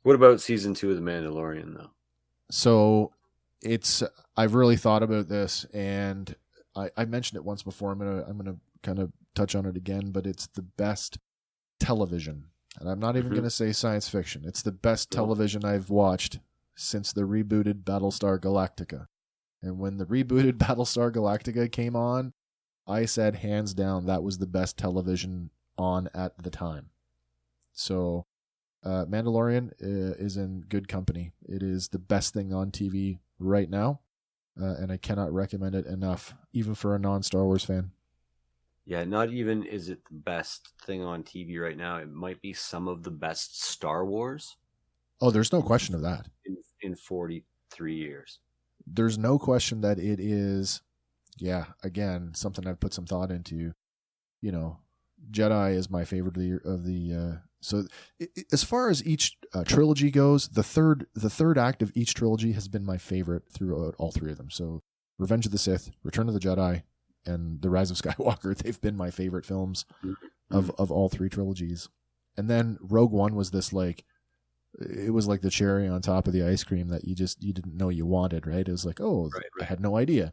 What about season 2 of The Mandalorian, though? So I've really thought about this, and I mentioned it once before. I'm gonna kind of touch on it again, but it's the best television. And I'm not even going to say science fiction. It's the best television I've watched since the rebooted Battlestar Galactica. And when the rebooted Battlestar Galactica came on, I said hands down that was the best television on at the time. So Mandalorian is in good company. It is the best thing on TV right now. and I cannot recommend it enough, even for a non-Star Wars fan. Yeah, not even is it the best thing on TV right now. It might be some of the best Star Wars. Oh, there's no question of that. In 43 years. There's no question that it is, again, something I've put some thought into. You know, Jedi is my favorite of the so as far as each trilogy goes, the third act of each trilogy has been my favorite throughout all three of them. So Revenge of the Sith, Return of the Jedi, and The Rise of Skywalker, they've been my favorite films of all three trilogies. And then Rogue One was this it was like the cherry on top of the ice cream that you didn't know you wanted, right? It was like, right. I had no idea.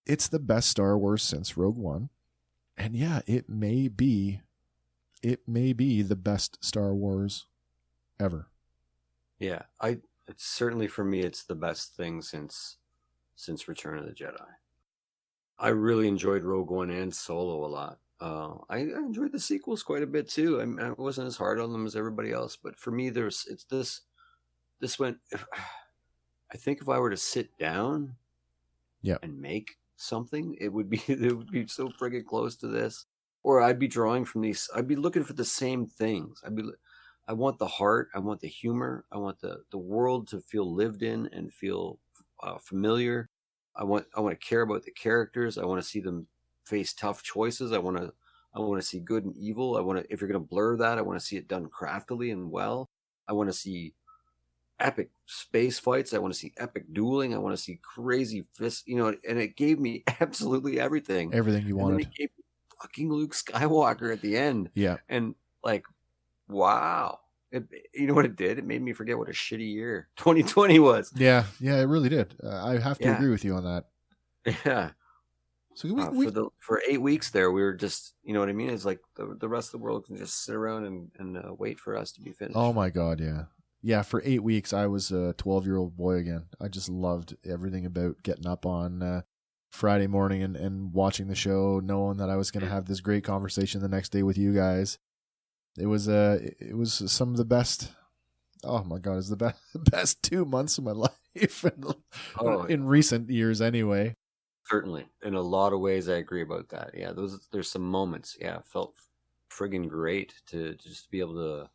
It's the best Star Wars since Rogue One. And yeah, it may be the best Star Wars ever. Yeah, it's certainly for me, it's the best thing since Return of the Jedi. I really enjoyed Rogue One and Solo a lot. I enjoyed the sequels quite a bit too. I wasn't as hard on them as everybody else, but for me, this went. I think if I were to sit down, and make something, it would be so friggin' close to this. Or I'd be drawing from these. I'd be looking for the same things. I want the heart. I want the humor. I want the world to feel lived in and feel familiar. I want to care about the characters. I want to see them face tough choices. I want to see good and evil. if you're going to blur that, I want to see it done craftily and well. I want to see epic space fights. I want to see epic dueling. I want to see crazy fists, and it gave me absolutely everything. Everything you wanted. And then it gave me fucking Luke Skywalker at the end. Yeah. And wow. You know what it did? It made me forget what a shitty year 2020 was. Yeah, it really did. I have to agree with you on that. Yeah. So for 8 weeks there, we were just, you know what I mean? It's like the rest of the world can just sit around and wait for us to be finished. Oh my God, yeah. Yeah, for 8 weeks, I was a 12-year-old boy again. I just loved everything about getting up on Friday morning and watching the show, knowing that I was going to have this great conversation the next day with you guys. It was some of the best. Oh my God, it's the best 2 months of my life in recent years, anyway. Certainly, in a lot of ways, I agree about that. Yeah, there's some moments. Yeah, it felt friggin' great to just be able to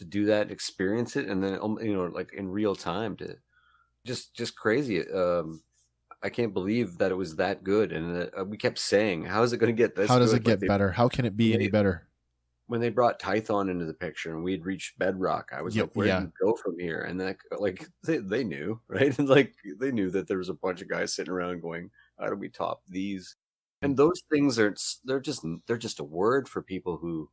do that, experience it, and then in real time to just crazy. I can't believe that it was that good, and we kept saying, "How is it going to get this? How does it get better? How can it be any better?" When they brought Tython into the picture and we'd reached Bedrock, I was like, "Where do you go from here?" And then, they knew, right? And they knew that there was a bunch of guys sitting around going, "How do we top these?" And those things they're just a word for people who,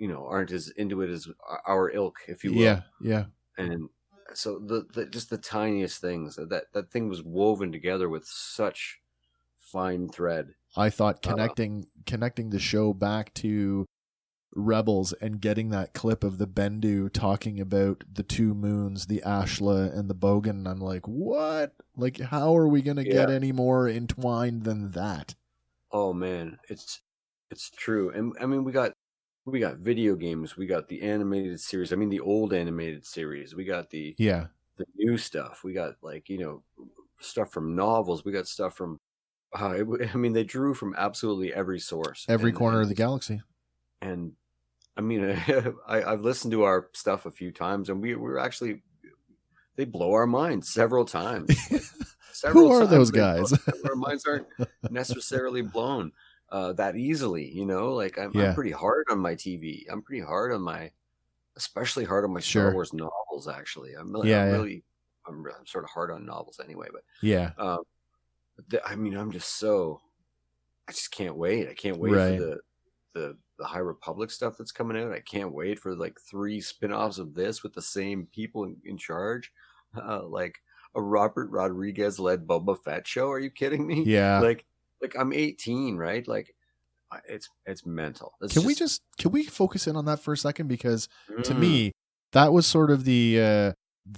aren't as into it as our ilk, if you will. Yeah. And so just the tiniest things that thing was woven together with such fine thread. I thought connecting the show back to Rebels and getting that clip of the Bendu talking about the two moons, the Ashla and the Bogan. I'm like, what? Like, how are we going to get any more entwined than that? Oh man, it's true. And I mean, we got video games, we got the animated series. I mean, the old animated series. We got the new stuff. We got stuff from novels. We got stuff from. They drew from absolutely every source, every corner of the galaxy. And I mean, I've listened to our stuff a few times, and we're actually, they blow our minds several times. Who are those guys? Our minds aren't necessarily blown that easily, I'm pretty hard on my TV. I'm pretty hard on especially hard on my Star Wars novels. Actually, I'm sort of hard on novels anyway. But I just can't wait. I can't wait for the High Republic stuff that's coming out. I can't wait for 3 spin-offs of this with the same people in charge. Like a Robert Rodriguez led Boba Fett show. Are you kidding me? Yeah. Like I'm 18, right? It's mental. Can we focus in on that for a second? Because to me, that was sort of the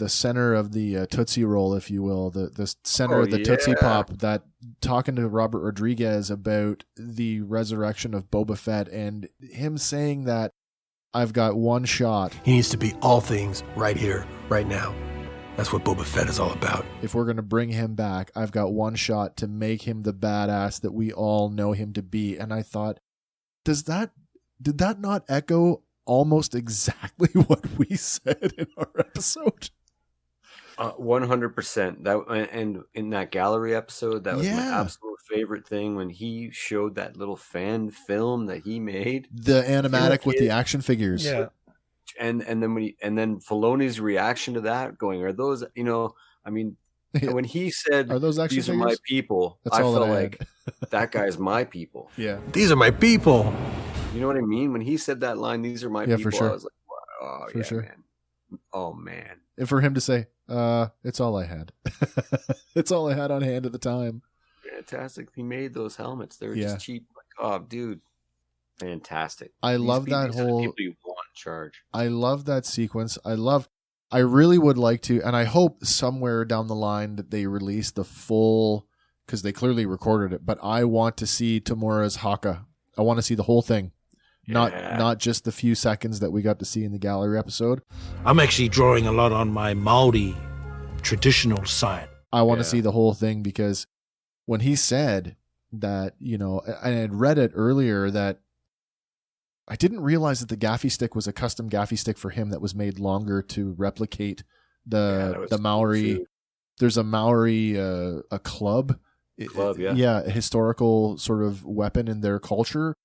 center of the Tootsie Roll, if you will, the center of the Tootsie Pop, that talking to Robert Rodriguez about the resurrection of Boba Fett and him saying that I've got one shot. He needs to be all things right here, right now. That's what Boba Fett is all about. If we're going to bring him back, I've got one shot to make him the badass that we all know him to be. And I thought, did that not echo almost exactly what we said in our episode? 100%. That, and in that gallery episode, that was my absolute favorite thing when he showed that little fan film that he made, the animatic with the action figures. Yeah. And then Filoni's reaction to that, going, "Are those, I mean, when he said, are those action these figures? are my people," I felt like that guy's my people. Yeah, these are my people. You know what I mean? When he said that line, "These are my people," for sure. I was like, wow, "Oh, for yeah, sure. man. Oh man." And for him to say, "It's all I had," it's all I had on hand at the time. Fantastic. He made those helmets. They were just cheap. Like, oh, dude. Fantastic. I love that whole people you want in charge. I love that sequence. I really would like to, and I hope somewhere down the line that they release the full, because they clearly recorded it, but I want to see Tamura's haka. I want to see the whole thing. Not just the few seconds that we got to see in the gallery episode. I'm actually drawing a lot on my Maori traditional side. I want to see the whole thing, because when he said that, I had read it earlier, that I didn't realize that the gaffy stick was a custom gaffy stick for him that was made longer to replicate the Maori. Cool. There's a Maori a club, a historical sort of weapon in their culture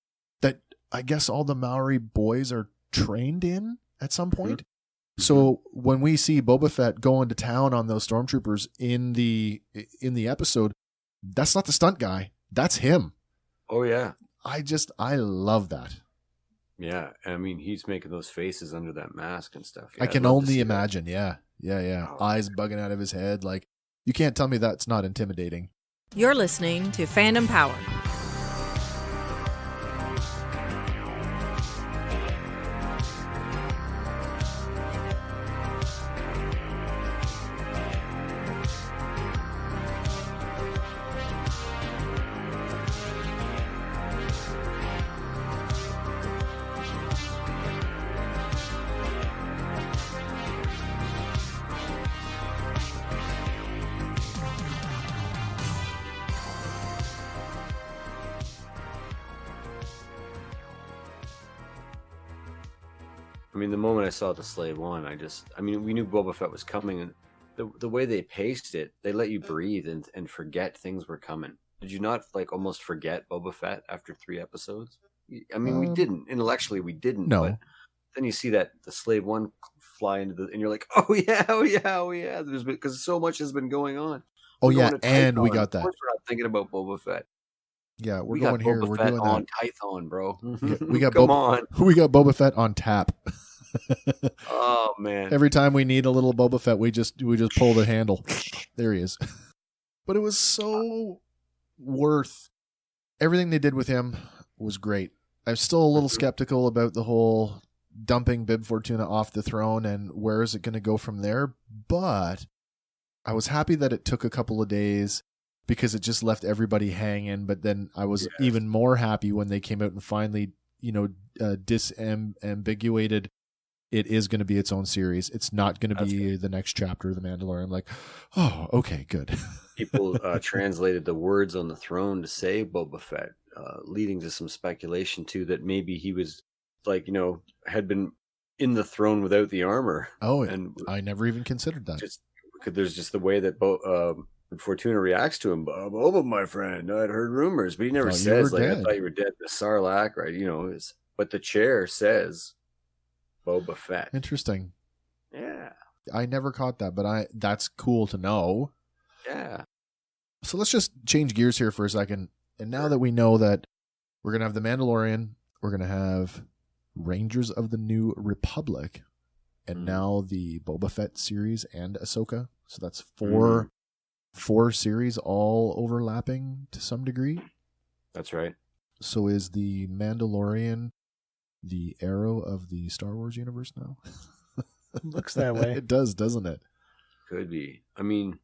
that I guess all the Maori boys are trained in at some point. Mm-hmm. So when we see Boba Fett going to town on those stormtroopers in the episode, that's not the stunt guy. That's him. Oh yeah. I love that. Yeah, I mean, he's making those faces under that mask and stuff. Yeah, I can only imagine. Yeah. Oh. Eyes bugging out of his head. Like, you can't tell me that's not intimidating. You're listening to Fandom Power. I mean, the moment I saw the Slave One, we knew Boba Fett was coming, and the way they paced it, they let you breathe and forget things were coming. Did you not almost forget Boba Fett after 3 episodes? I mean, we didn't. Intellectually, we didn't. No. But then you see that the Slave One fly into and you're like, oh yeah, because so much has been going on. We got that. Of course, we're not thinking about Boba Fett. Yeah, we going got here. Boba We're Fett doing on that. Tython, bro. Yeah, we got Come on. We got Boba Fett on tap. Oh man! Every time we need a little Boba Fett, we just pull the handle. There he is. But it was so worth everything they did with him. Was great. I'm still a little skeptical about the whole dumping Bib Fortuna off the throne and where is it going to go from there. But I was happy that it took a couple of days, because it just left everybody hanging. But then I was even more happy when they came out and finally, disambiguated. It is going to be its own series. It's not going to be the next chapter of The Mandalorian. I'm like, oh, okay, good. People translated the words on the throne to say Boba Fett, leading to some speculation too that maybe he was had been in the throne without the armor. Oh, and I never even considered that. There's just the way that Fortuna reacts to him. Boba, my friend, I'd heard rumors, but he never says I thought you were dead. The Sarlacc, right? But the chair says Boba Fett. Interesting. Yeah. I never caught that, but that's cool to know. Yeah. So let's just change gears here for a second. And now that we know that we're going to have The Mandalorian, we're going to have Rangers of the New Republic, and now the Boba Fett series and Ahsoka. So that's four series all overlapping to some degree. That's right. So is the Mandalorian the arrow of the Star Wars universe now? Looks that way. It does, doesn't it? Could be. I mean,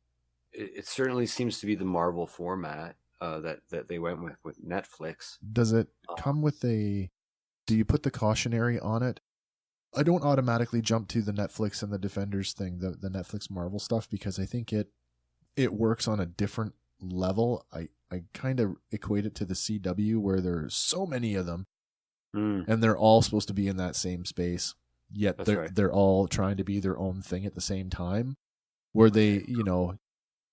it certainly seems to be the Marvel format that they went with Netflix. Does it come with do you put the cautionary on it I don't automatically jump to the Netflix and the Defenders thing, the Netflix Marvel stuff, because I think it works on a different level. I kind of equate it to the CW, where there's so many of them, and they're all supposed to be in that same space, yet they're all trying to be their own thing at the same time, where they, you know,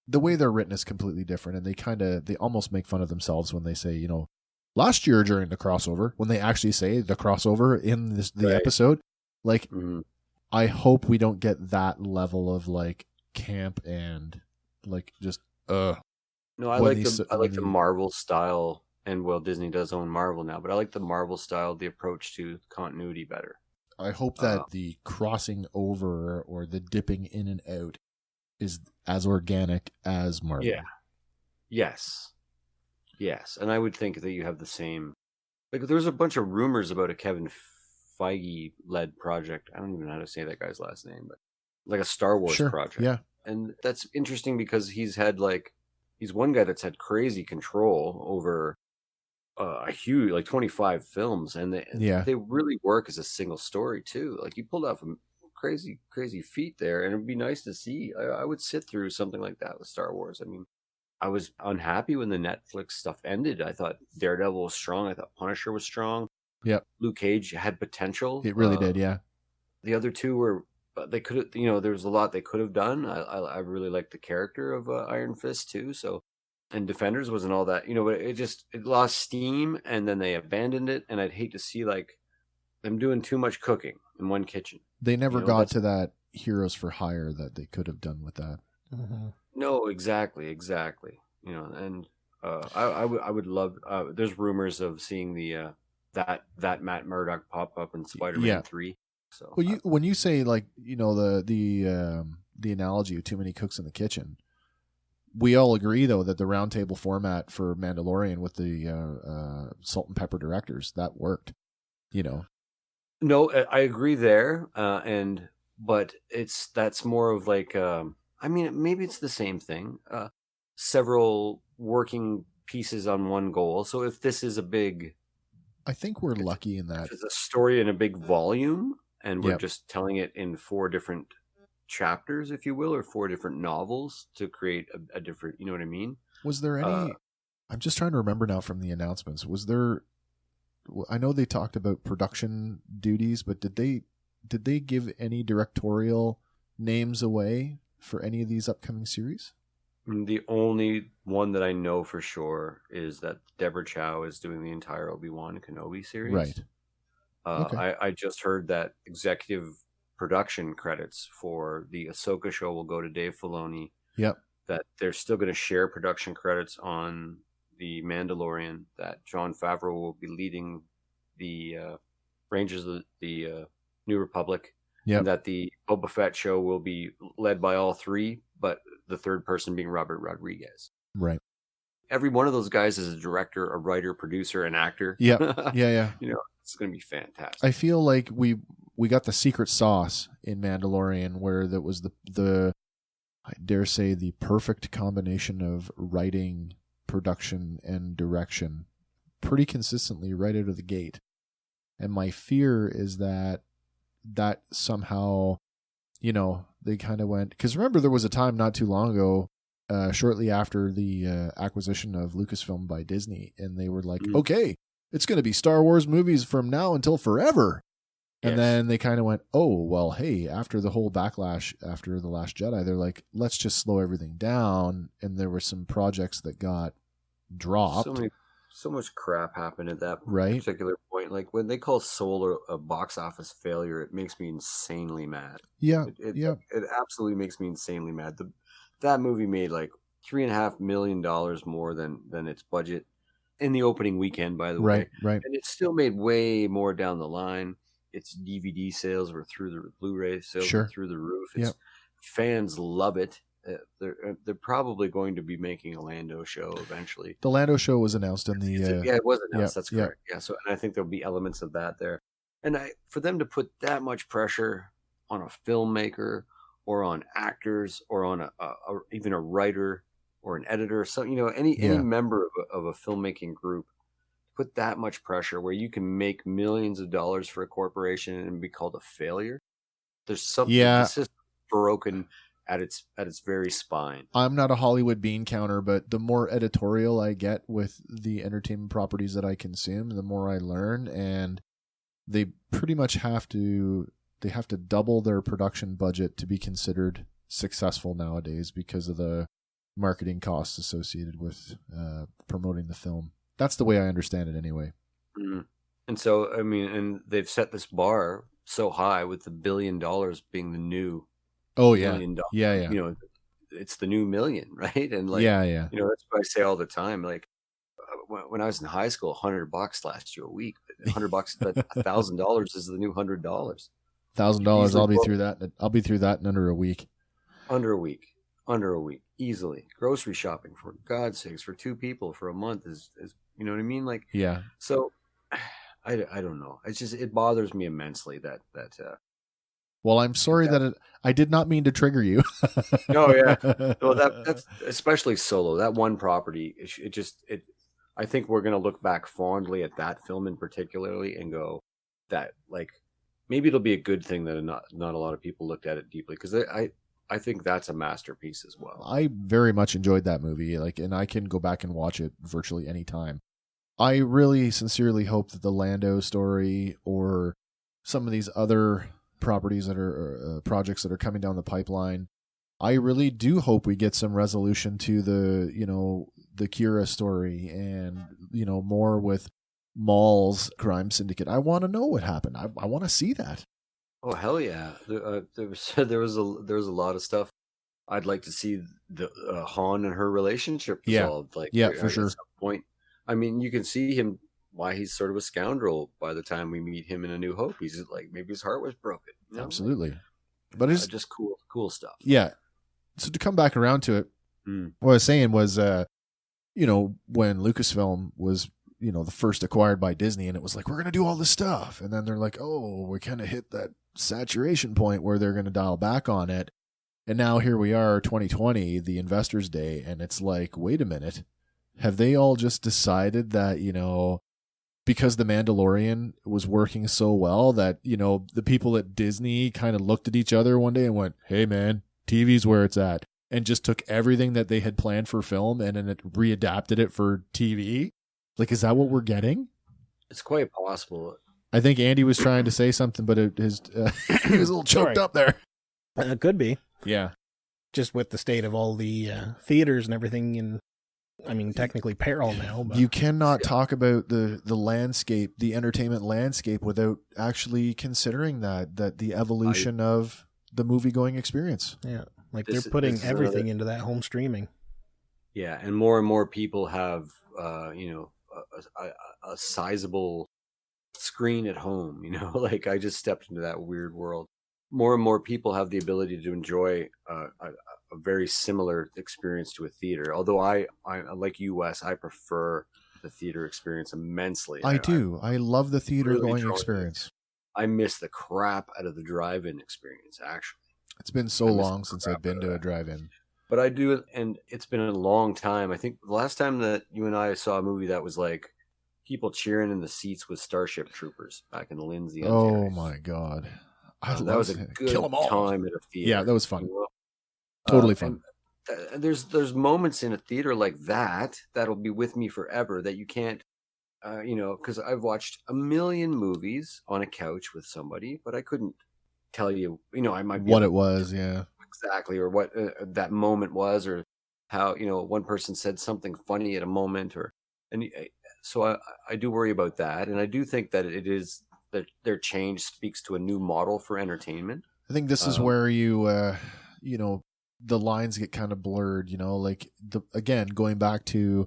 the way they're written is completely different, and they almost make fun of themselves when they say, you know, last year during the crossover, when they actually say the crossover in the episode. Like, I hope we don't get that level of like camp and like just No, I like the Marvel style, and well, Disney does own Marvel now, but I like the Marvel style, the approach to continuity better. I hope that the crossing over or the dipping in and out is as organic as Marvel. Yeah. Yes. And I would think that you have the same. Like, there's a bunch of rumors about a Kevin Feige-led project. I don't even know how to say that guy's last name, but like a Star Wars project. Yeah. And that's interesting because he's one guy that's had crazy control over a huge, like 25 films, and they really work as a single story too. Like, you pulled off a crazy feat there, and it'd be nice to see. I would sit through something like that with Star Wars. I mean, I was unhappy when the Netflix stuff ended. I thought Daredevil was strong. I thought Punisher was strong. Yep. Luke Cage had potential. It really did, yeah. The other two were, they could have, you know, there was a lot they could have done. I really liked the character of Iron Fist too. So, and Defenders wasn't all that, you know, but it lost steam, and then they abandoned it. And I'd hate to see like them doing too much cooking in one kitchen. They never got to that Heroes for Hire that they could have done with that. Mm-hmm. No, exactly. You know, and I would love. There's rumors of seeing the that Matt Murdock pop up in Spider-Man 3. So, well, when you say, like, you know, the analogy of too many cooks in the kitchen, we all agree though that the roundtable format for Mandalorian with the salt and pepper directors, that worked. You know. No, I agree there, but that's more of like. I mean, maybe it's the same thing. Several working pieces on one goal. So if this is a big, I think we're lucky in that it's a story in a big volume, and we're just telling it in 4 different chapters, if you will, or 4 different novels to create a different. You know what I mean? Was there any? I'm just trying to remember now from the announcements. Was there? I know they talked about production duties, but did they give any directorial names away for any of these upcoming series? The only one that I know for sure is that Deborah Chow is doing the entire Obi-Wan Kenobi series. Right. Okay. I just heard that executive production credits for the Ahsoka show will go to Dave Filoni. Yep. That they're still going to share production credits on the Mandalorian. That Jon Favreau will be leading the Rangers of the New Republic. Yep. And that the Boba Fett show will be led by all 3, but the third person being Robert Rodriguez. Right. Every one of those guys is a director, a writer, producer, an actor. Yep. Yeah. You know, it's going to be fantastic. I feel like we got the secret sauce in Mandalorian, where that was the I dare say the perfect combination of writing, production, and direction pretty consistently right out of the gate. And my fear is that somehow, you know, they kind of went, because remember there was a time not too long ago, shortly after the acquisition of Lucasfilm by Disney, and they were like, okay, it's going to be Star Wars movies from now until forever. And then they kind of went, oh, well, hey, after the whole backlash after The Last Jedi, they're like, let's just slow everything down. And there were some projects that got dropped. So much crap happened at that particular point. Like, when they call Soul a box office failure, it makes me insanely mad. Yeah, it absolutely makes me insanely mad. That movie made like $3.5 million more than its budget in the opening weekend, by the way. Right. And it still made way more down the line. Its DVD sales were through the Blu-ray sales were through the roof. Fans love it. They're probably going to be making a Lando show eventually. The Lando show was announced in the it was announced. That's correct. Yeah. So, and I think there'll be elements of that there. And for them to put that much pressure on a filmmaker or on actors or on even a writer or an editor, so, you know, any member of a filmmaking group, put that much pressure where you can make millions of dollars for a corporation and be called a failure. There's something. Yeah. The system broken at its very spine. I'm not a Hollywood bean counter, but the more editorial I get with the entertainment properties that I consume, the more I learn, and they pretty much have to double their production budget to be considered successful nowadays because of the marketing costs associated with promoting the film. That's the way I understand it anyway. Mm-hmm. And so, I mean, and they've set this bar so high with the $1 billion being the new $1 million. Yeah. You know, it's the new million, right? And like, yeah. You know, that's what I say all the time. Like when I was in high school, $100 lasts you a week. $100, $1,000 is the new $100. $1,000. I'll be through that. I'll be through that in under a week. Under a week, easily. Grocery shopping, for God's sakes, for two people for a month is you know what I mean? Like, yeah. So I don't know. It's just, it bothers me immensely that well, I'm sorry that I did not mean to trigger you. No, yeah. Well, that's especially Solo. That one property, I think we're going to look back fondly at that film in particularly and go that, like, maybe it'll be a good thing that not a lot of people looked at it deeply, because I think that's a masterpiece as well. I very much enjoyed that movie, and I can go back and watch it virtually any time. I really sincerely hope that the Lando story or some of these other properties that are projects that are coming down the pipeline, I really do hope we get some resolution to the Kira story and, more with Maul's crime syndicate. I want to know what happened. I want to see that. Oh, hell yeah. There was a lot of stuff. I'd like to see the Han and her relationship resolved. For sure. At some point. I mean, you can see him, why he's sort of a scoundrel by the time we meet him in A New Hope. He's like, maybe his heart was broken. You know? Absolutely. But it's just cool stuff. Yeah. So to come back around to it, what I was saying was, when Lucasfilm was, the first acquired by Disney, and it was like, we're going to do all this stuff. And then they're like, oh, we kind of hit that saturation point where they're going to dial back on it. And now here we are, 2020, the Investors Day. And it's like, wait a minute. Have they all just decided that, because The Mandalorian was working so well that, the people at Disney kind of looked at each other one day and went, hey, man, TV's where it's at, and just took everything that they had planned for film and then it readapted it for TV? Like, is that what we're getting? It's quite possible. I think Andy was trying to say something, but he was a little choked up there. It could be. Yeah. Just with the state of all the theaters and everything in, technically peril now. But. You cannot talk about the landscape, the entertainment landscape, without actually considering that the evolution of the movie-going experience. Yeah, like they're putting everything into that home streaming. Yeah, and more people have, a sizable screen at home. Like I just stepped into that weird world. More and more people have the ability to enjoy a very similar experience to a theater. Although I like you, Wes, I prefer the theater experience immensely. I do. I love the theater going experience. I miss the crap out of the drive-in experience, actually. It's been so long since I've been to a drive-in. But I do, and it's been a long time. I think the last time that you and I saw a movie that was like people cheering in the seats was Starship Troopers back in Lindsay, Ontario. Oh my God. That was a good time at a theater. Yeah, that was fun. Totally fun. There's moments in a theater like that'll be with me forever that you can't, because I've watched a million movies on a couch with somebody, but I couldn't tell you, I might be what it was, yeah. Exactly, or what that moment was, or how, one person said something funny at a moment, so I do worry about that, and I do think that it is that their change speaks to a new model for entertainment. I think this is where you the lines get kind of blurred, again, going back to,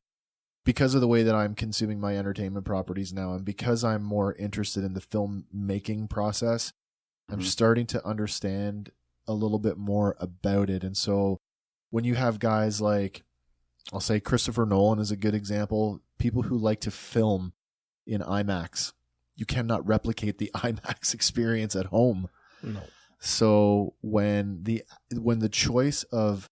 because of the way that I'm consuming my entertainment properties now, and because I'm more interested in the filmmaking process, I'm starting to understand a little bit more about it. And so when you have guys like, I'll say Christopher Nolan is a good example, people who like to film in IMAX, you cannot replicate the IMAX experience at home. No. So when the choice of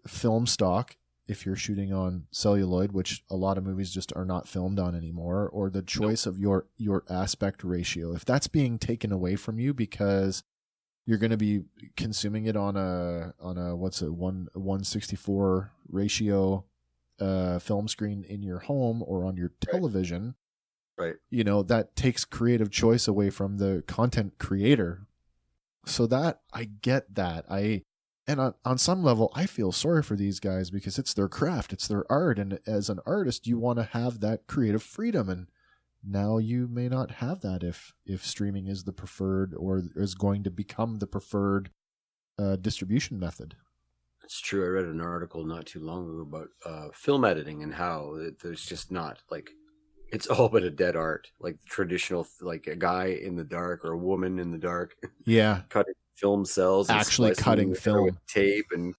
film stock if you're shooting on celluloid, which a lot of movies just are not filmed on anymore, or the choice of your aspect ratio, if that's being taken away from you because you're going to be consuming it on a 1/64 ratio film screen in your home or on your television, right? That takes creative choice away from the content creator. So that I get that. And on some level, I feel sorry for these guys because it's their craft, it's their art, and as an artist, you want to have that creative freedom, and now you may not have that if streaming is the preferred or is going to become the preferred distribution method. It's true. I read an article not too long ago about film editing and how there's just not it's all but a dead art, like traditional, like a guy in the dark or a woman in the dark. Yeah, cutting film cells, actually cutting film with tape, and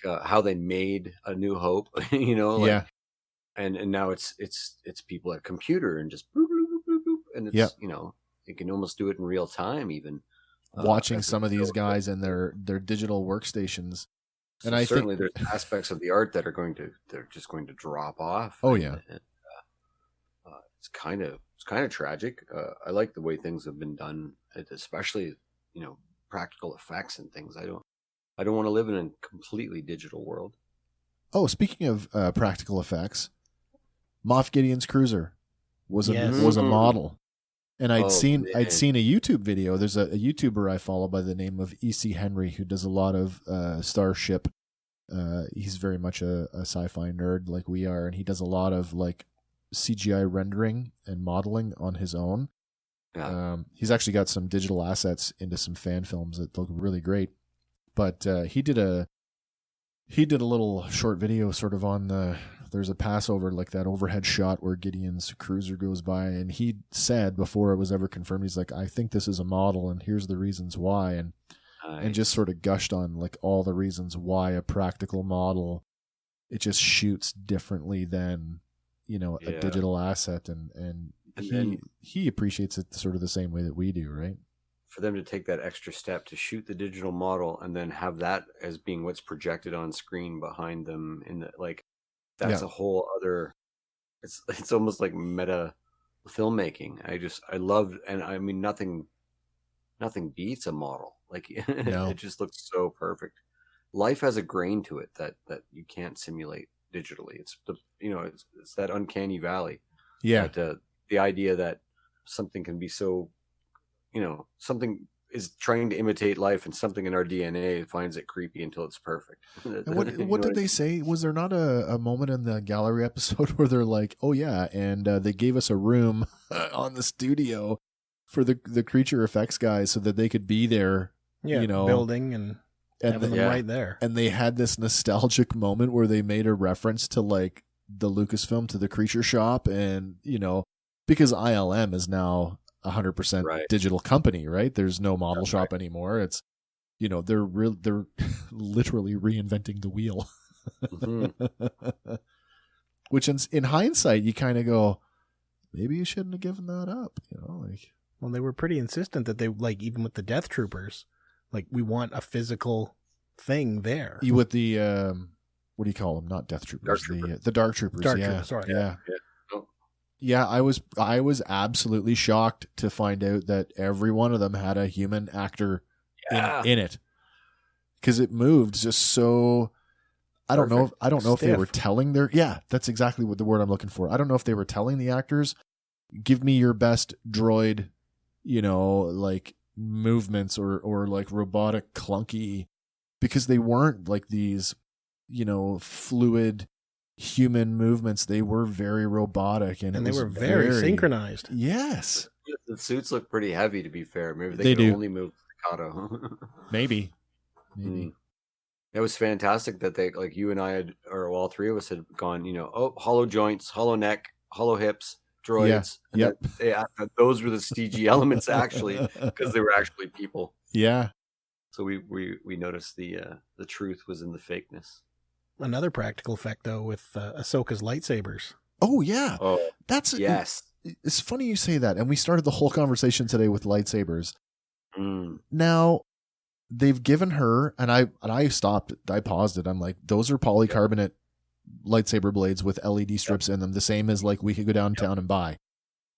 how they made A New Hope. Yeah. And now it's people at computer and just boop, boop, boop, boop, and it's you can almost do it in real time even. Watching some of these guys and their digital workstations, and I certainly think there's aspects of the art that they're just going to drop off. Oh yeah, and it's kind of tragic. I like the way things have been done, especially practical effects and things. I don't want to live in a completely digital world. Oh, speaking of practical effects, Moff Gideon's cruiser was a model. And I'd seen a YouTube video. There's a YouTuber I follow by the name of E.C. Henry who does a lot of Starship. He's very much a sci-fi nerd like we are, and he does a lot of like CGI rendering and modeling on his own. Yeah. He's actually got some digital assets into some fan films that look really great. But he did a little short video sort of on there's a Passover, like that overhead shot where Gideon's cruiser goes by, and he said before it was ever confirmed, he's like, I think this is a model and here's the reasons why, and just sort of gushed on like all the reasons why a practical model, it just shoots differently than a digital asset, and he appreciates it sort of the same way that we do, right? For them to take that extra step to shoot the digital model and then have that as being what's projected on screen behind them that's a whole other, it's almost like meta filmmaking. I love, and I mean, nothing beats a model. It just looks so perfect. Life has a grain to it that you can't simulate digitally. It's it's that uncanny valley. Yeah. The idea that something can be so, something is trying to imitate life, and something in our DNA finds it creepy until it's perfect. What did they say? Was there not a moment in the gallery episode where they're like, oh yeah, and they gave us a room on the studio for the creature effects guys so that they could be there, building and having them right there. And they had this nostalgic moment where they made a reference to like the Lucasfilm, to the creature shop, and because ILM is now 100% digital company, right? There's no model shop anymore. It's they're literally reinventing the wheel. Mm-hmm. Which in hindsight you kind of go, maybe you shouldn't have given that up, Well, they were pretty insistent that they, like, even with the Death Troopers, like, we want a physical thing there. With the what do you call them? Not Death Troopers, the Dark Troopers. Troopers, sorry. Yeah. Yeah, I was absolutely shocked to find out that every one of them had a human actor in it, because it moved just so. I don't know if they were telling that's exactly what the word I'm looking for. I don't know if they were telling the actors, give me your best droid, like movements or like robotic clunky, because they weren't like these, fluid human movements. They were very robotic, and they were very synchronized. Yes, the suits look pretty heavy, to be fair. Maybe they could only move staccato. maybe It was fantastic that they, like, you and I had, or all three of us had gone, hollow joints, hollow neck, hollow hips, droids. Yeah. Yep. Those were the CG elements, actually, because they were actually people. Yeah. So we noticed the truth was in the fakeness. Another practical effect, though, with Ahsoka's lightsabers. Oh, yeah. Oh, yes. It's funny you say that. And we started the whole conversation today with lightsabers. Now, they've given her, and I stopped, I paused it. I'm like, those are polycarbonate lightsaber blades with LED strips in them, the same as like we could go downtown and buy.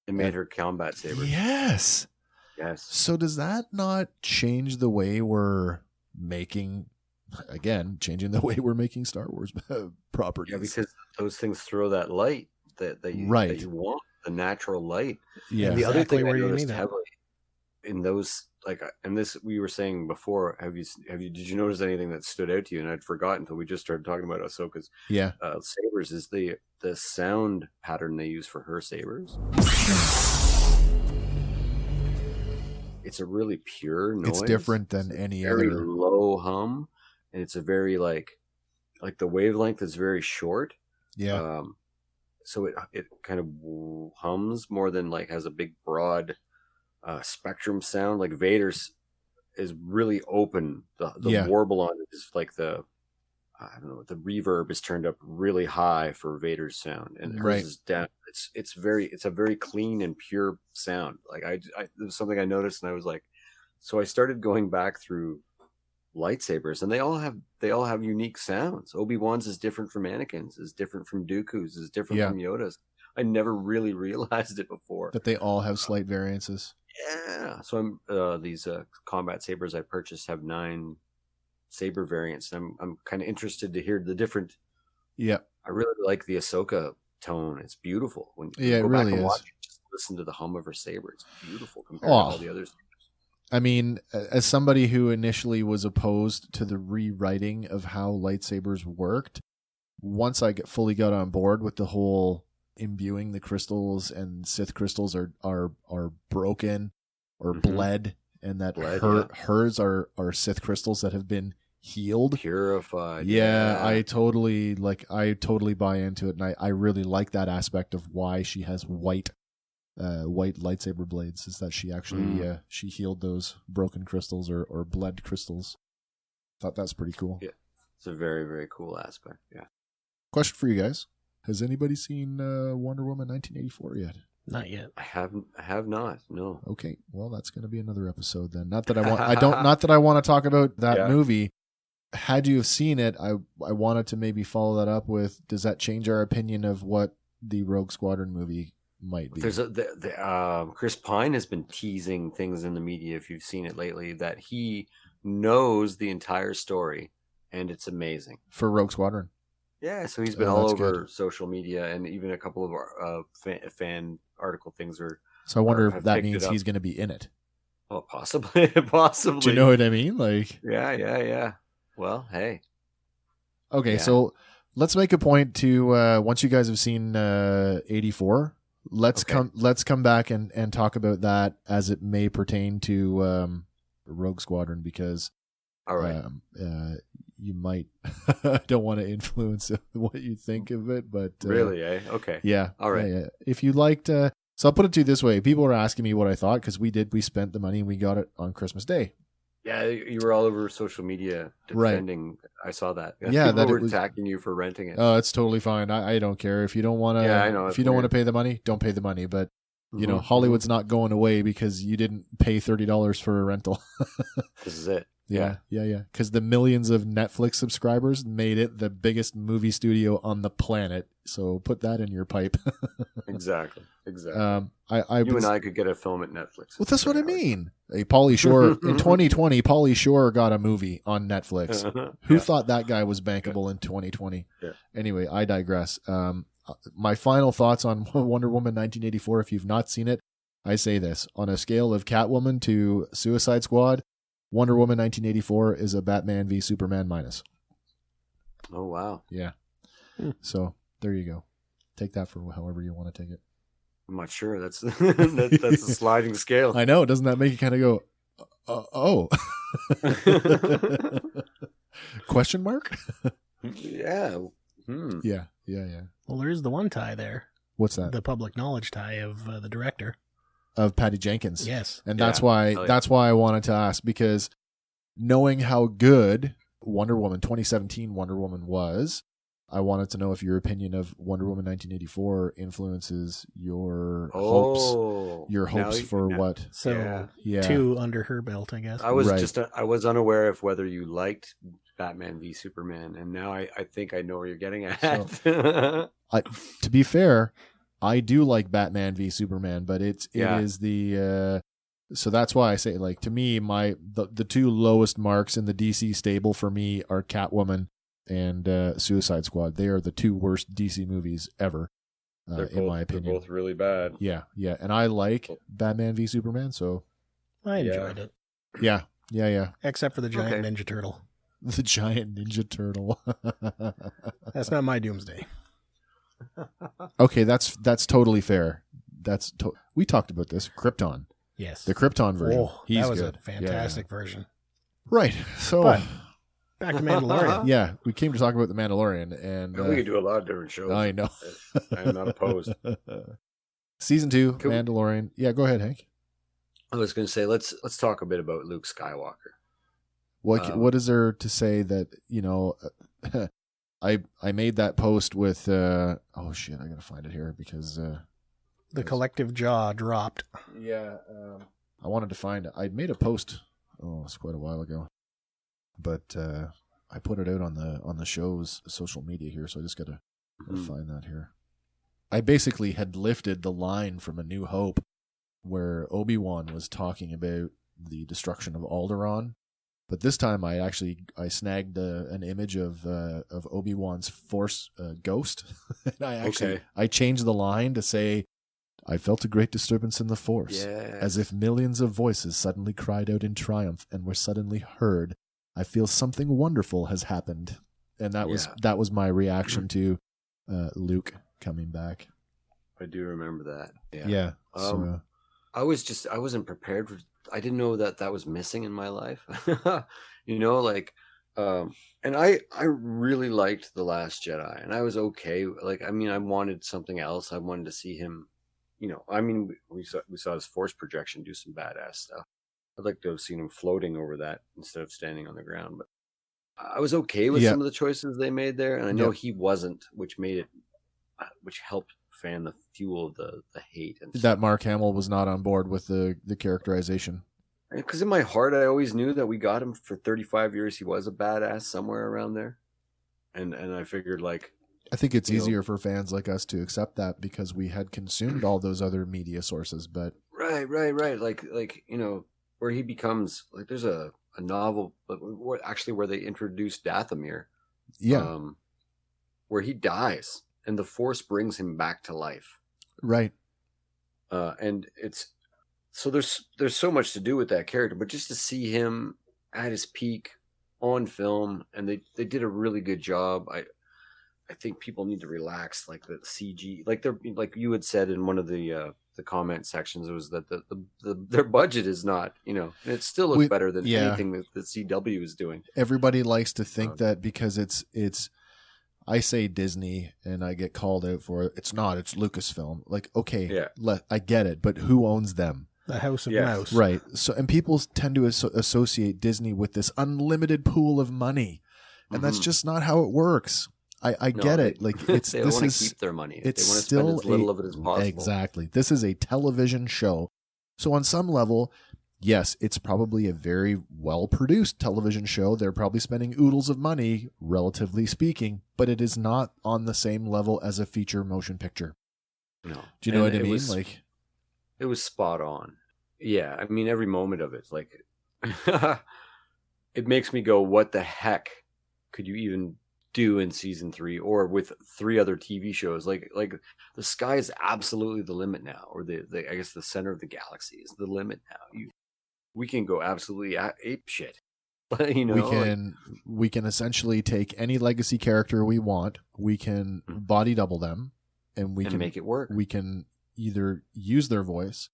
They made her combat saber. Yes. Yes. So does that not change the way we're making, again, changing the way we're making Star Wars properties? Yeah, because those things throw that light that you want, the natural light. Yeah. And the other Exactly thing where I you noticed need it. heavily in those, like, and this we were saying before, did you notice anything that stood out to you? And I'd forgotten until we just started talking about Ahsoka's sabers. Is the sound pattern they use for her sabers? It's a really pure noise. It's different than any very other. low hum, and it's a very like the wavelength is very short. Yeah. So it kind of hums more than like has a big broad spectrum sound. Like Vader's is really open. The warble on it is like the reverb is turned up really high for Vader's sound, and hers is down. It's a very clean and pure sound. Like it was something I noticed, and I was like, so I started going back through lightsabers, and they all have unique sounds. Obi-Wan's is different from Anakin's, is different from Dooku's, is different from Yoda's. I never really realized it before. That they all have slight variances. Yeah. So I'm these combat sabers I purchased have 9 saber variants. I'm kind of interested to hear the different. Yeah. I really like the Ahsoka tone. It's beautiful when you go back and watch it, just listen to the hum of her saber. It's beautiful compared to all the others. I mean, as somebody who initially was opposed to the rewriting of how lightsabers worked, once I fully got on board with the whole imbuing the crystals and Sith crystals are broken or bled, and that hers are Sith crystals that have been healed, purified. Yeah, I totally buy into it, and I really like that aspect of why she has white lightsaber blades, is that she actually she healed those broken crystals or bled crystals. Thought that's pretty cool. Yeah, it's a very, very cool aspect. Yeah. Question for you guys: has anybody seen Wonder Woman 1984 yet? Not yet. I have not. No. Okay, well, that's going to be another episode then. Not that I want to talk about that movie. Had you have seen it, I wanted to maybe follow that up with, does that change our opinion of what the Rogue Squadron movie might be? There's Chris Pine has been teasing things in the media, if you've seen it lately, that he knows the entire story, and it's amazing. For Rogue Squadron? Yeah, so he's been all over social media, and even a couple of our fan article things are. So I wonder if that means he's going to be in it. Oh, possibly. Do you know what I mean? Like, yeah. Well, hey. Okay, so let's make a point to once you guys have seen 84, let's come back and talk about that as it may pertain to Rogue Squadron, because all right. You might don't want to influence what you think of it, but really, okay, yeah, all right. Yeah. If you liked, so I'll put it to you this way: people were asking me what I thought, because we spent the money and we got it on Christmas Day. Yeah, you were all over social media defending. Right. I saw that. Yeah, people were attacking you for renting it. Oh, it's totally fine. I don't care if you don't want to. Yeah, I know. If you don't want to pay the money, don't pay the money. But you know, Hollywood's not going away because you didn't pay $30 for a rental. This is it. Yeah. Because the millions of Netflix subscribers made it the biggest movie studio on the planet. So put that in your pipe. Exactly. You and I could get a film at Netflix. Well, that's what I mean. Hey, Pauly Shore in 2020. Pauly Shore got a movie on Netflix. Who thought that guy was bankable in 2020? Yeah. Anyway, I digress. My final thoughts on Wonder Woman 1984. If you've not seen it, I say this: on a scale of Catwoman to Suicide Squad, Wonder Woman 1984 is a Batman v Superman minus. Oh, wow. Yeah. So there you go. Take that for however you want to take it. I'm not sure. That's a sliding scale. I know. Doesn't that make you kind of go, oh? Question mark? Yeah. Yeah. Well, there is the one tie there. What's that? The public knowledge tie of the director. Of Patty Jenkins. Yes. And that's why I wanted to ask, because knowing how good 2017 Wonder Woman was, I wanted to know if your opinion of Wonder Woman 1984 influences your Oh, hopes for what? So Yeah. 2 under her belt, I guess. I was Right. I was unaware of whether you liked Batman v Superman, and now I think I know where you're getting at. To be fair, I do like Batman v Superman, but it is the so that's why I say, like, to me, the 2 lowest marks in the DC stable for me are Catwoman and Suicide Squad. They are the 2 worst DC movies ever, in my opinion. They're both really bad. Yeah, and I like Batman v Superman, so I enjoyed it. yeah. Except for the giant Ninja Turtle. The giant Ninja Turtle. That's not my doomsday. Okay, that's totally fair. We talked about this. Krypton. Yes. The Krypton version. Oh, He's that was good. a fantastic version. Right. So But back to Mandalorian. yeah, we came to talk about the Mandalorian, and We could do a lot of different shows. I know. I am not opposed. Season 2, Cool. Mandalorian. Yeah, go ahead, Hank. I was going to say let's talk a bit about Luke Skywalker. What is there to say that, I made that post with oh shit, I gotta find it here because The collective jaw dropped. yeah, I wanted to find it. I made a post. Oh, it's quite a while ago, but I put it out on the show's social media here, so I just gotta find that here. I basically had lifted the line from A New Hope where Obi-Wan was talking about the destruction of Alderaan, but this time I snagged an image of Obi-Wan's Force ghost. And I changed the line to say, I felt a great disturbance in the Force, as if millions of voices suddenly cried out in triumph and were suddenly heard. I feel something wonderful has happened. And that was my reaction to Luke coming back. I do remember that. Yeah. I wasn't prepared for. I didn't know that was missing in my life. And I really liked The Last Jedi, and I was okay. Like, I mean, I wanted something else. I wanted to see him. We saw his Force projection do some badass stuff. I'd like to have seen him floating over that instead of standing on the ground. But I was okay with some of the choices they made there, and I know he wasn't, which helped fan the fuel of the hate. And that Mark Hamill was not on board with the characterization. Because in my heart, I always knew that we got him for 35 years. He was a badass somewhere around there, and I figured, like, I think it's easier for fans like us to accept that because we had consumed all those other media sources. But right. Like where he becomes, like, there's a novel, but where they introduced Dathomir, where he dies and the Force brings him back to life. Right. And it's so there's so much to do with that character, but just to see him at his peak on film, and they did a really good job. I think people need to relax, like the CG, like you had said in one of the comment sections, it was that their budget is not, and it still looks better than anything that the CW is doing. Everybody likes to think that because it's I say Disney and I get called out for it. It's not. It's Lucasfilm. Like, okay, I get it, but who owns them? The House of Mouse. Right. So, and people tend to associate Disney with this unlimited pool of money, and that's just not how it works. I get it. Like, they want to keep their money. It's they want to still spend as little of it as possible. Exactly. This is a television show, so on some level, yes, it's probably a very well-produced television show. They're probably spending oodles of money, relatively speaking, but it is not on the same level as a feature motion picture. No. Do you know what I mean? It was spot on. Yeah, I mean, every moment of it, like, it makes me go, what the heck could you even do in season 3 or with 3 other TV shows? Like the sky is absolutely the limit now, or the I guess the center of the galaxy is the limit now. We can go absolutely ape shit. We can essentially take any legacy character we want. We can body double them, and we can make it work. We can either use their voice,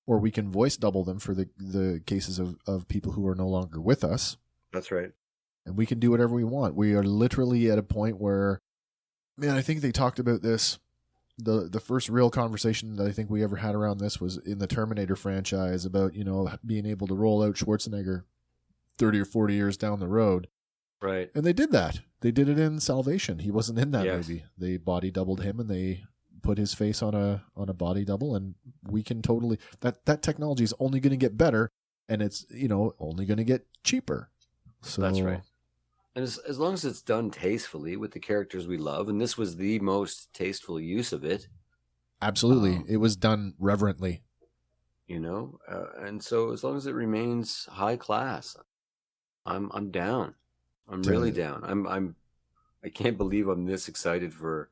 or we can voice double them for the cases of people who are no longer with us. That's right. And we can do whatever we want. We are literally at a point where, man, I think they talked about this. The first real conversation that I think we ever had around this was in the Terminator franchise about, being able to roll out Schwarzenegger 30 or 40 years down the road Right. And they did that. They did it in Salvation. He wasn't in that Yes. movie. They body doubled him, and they put his face on a body double, and we can totally that technology is only going to get better, and it's only going to get cheaper. So That's right. And as long as it's done tastefully with the characters we love, and this was the most tasteful use of it. Absolutely, it was done reverently. And so as long as it remains high class, I'm down. I'm really down. I can't believe I'm this excited for,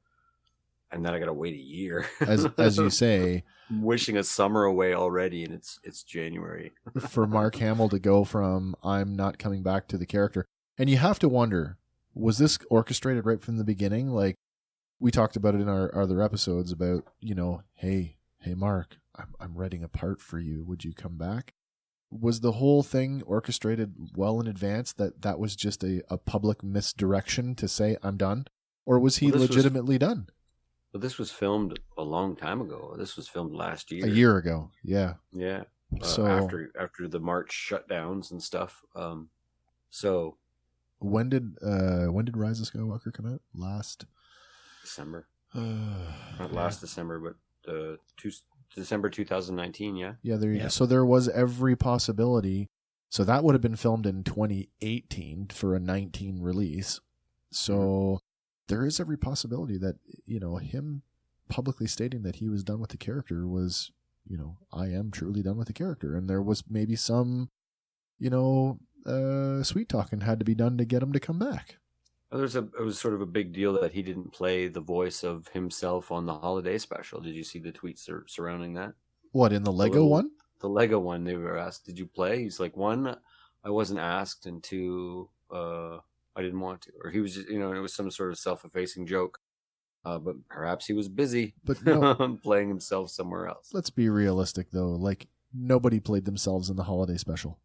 and then I got to wait a year. As you say, I'm wishing a summer away already, and it's January. For Mark Hamill to go from I'm not coming back to the character. And you have to wonder, was this orchestrated right from the beginning? Like, we talked about it in our other episodes about, hey Mark, I'm writing a part for you. Would you come back? Was the whole thing orchestrated well in advance that was just a public misdirection to say I'm done? Or was he legitimately done? Well, this was filmed a long time ago. This was filmed last year. A year ago, yeah. Yeah. So after the March shutdowns and stuff. So when did Rise of Skywalker come out? Last December. Not last December, but December 2019. Yeah. Yeah. There you go. So there was every possibility. So that would have been filmed in 2018 for a 19 release. So there is every possibility that him publicly stating that he was done with the character was, I am truly done with the character, and there was maybe some, sweet talking had to be done to get him to come back. It was sort of a big deal that he didn't play the voice of himself on the holiday special. Did you see the tweets surrounding that? What, in the Lego one? The Lego one, they were asked, did you play? He's like, one, I wasn't asked, and two, I didn't want to. Or he was just, it was some sort of self-effacing joke. But perhaps he was busy playing himself somewhere else. Let's be realistic, though. Like, nobody played themselves in the holiday special.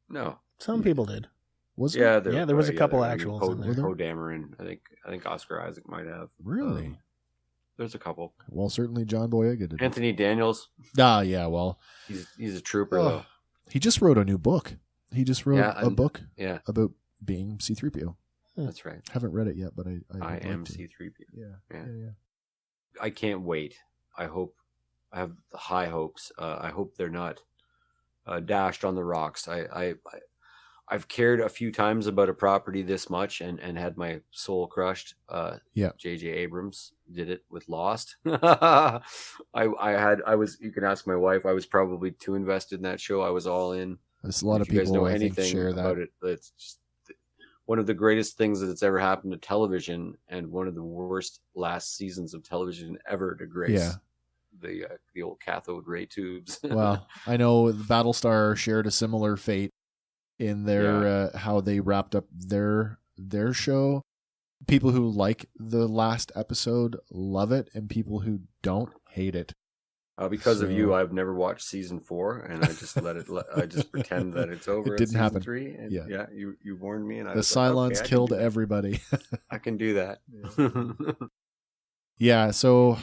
No. Some people did. Was yeah, it? There was a couple actuals in there. Poe Dameron, I think Oscar Isaac might have. Really? There's a couple. Well, certainly John Boyega did. Anthony Daniels. Yeah, well. He's a trooper, though. He just wrote a new book. He just wrote a book about being C-3PO. That's right. Haven't read it yet, but I am C-3PO. Yeah. I can't wait. I have high hopes. I hope they're not dashed on the rocks. I've cared a few times about a property this much and had my soul crushed. J.J. Abrams did it with Lost. You can ask my wife. I was probably too invested in that show. I was all in. There's a lot of people I think share that. About it, it's just one of the greatest things that's ever happened to television, and one of the worst last seasons of television ever to grace the old cathode ray tubes. Well, I know Battlestar shared a similar fate in their how they wrapped up their show. People who like the last episode love it, and people who don't hate it. Because of you, I've never watched season 4, and I just I just pretend that it's over. It didn't happen. 3, and you warned me, and the Cylons killed everybody. I can do that. Yeah. So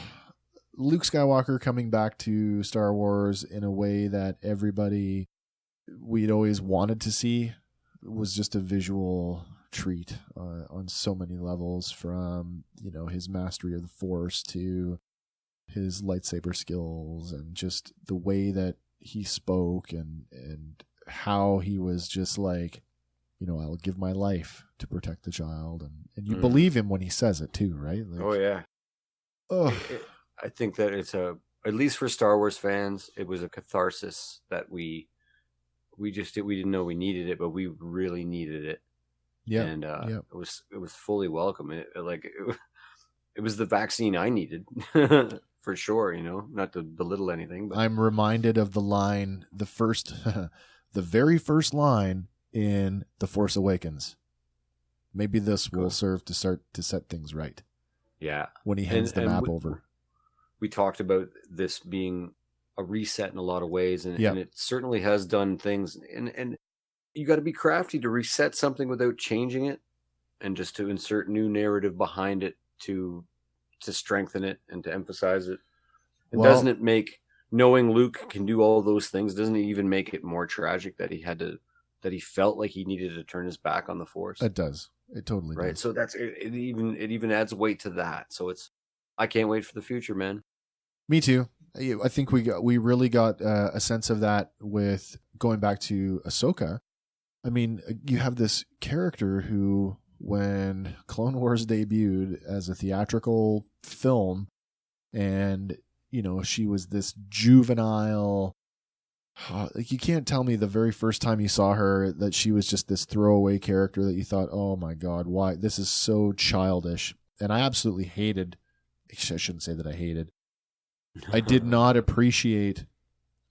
Luke Skywalker coming back to Star Wars in a way that everybody we'd always wanted to see was just a visual treat on so many levels, from his mastery of the Force to his lightsaber skills, and just the way that he spoke and how he was just like, I'll give my life to protect the child, and you believe him when he says it too, right? Like, oh yeah. I think that it's at least for Star Wars fans, it was a catharsis that we didn't know we needed it, but we really needed it. Yeah. And it was fully welcome. It was the vaccine I needed. For sure, not to belittle anything. But I'm reminded of the line, the very first line in The Force Awakens. Maybe this will serve to start to set things right. Yeah. When he hands the map over. We talked about this being a reset in a lot of ways, and it certainly has done things. And you got to be crafty to reset something without changing it, and just to insert new narrative behind it to strengthen it and to emphasize it. And doesn't it make knowing Luke can do all those things, doesn't it even make it more tragic that he felt like he needed to turn his back on the Force? It does. It totally right. does. So that's it even adds weight to that. So I can't wait for the future, man. Me too. I think we really got a sense of that with going back to Ahsoka. I mean, you have this character who, when Clone Wars debuted as a theatrical film, and she was this juvenile. Like, you can't tell me the very first time you saw her that she was just this throwaway character that you thought, oh my God, why? This is so childish. And I absolutely hated. I shouldn't say that I hated. I did not appreciate.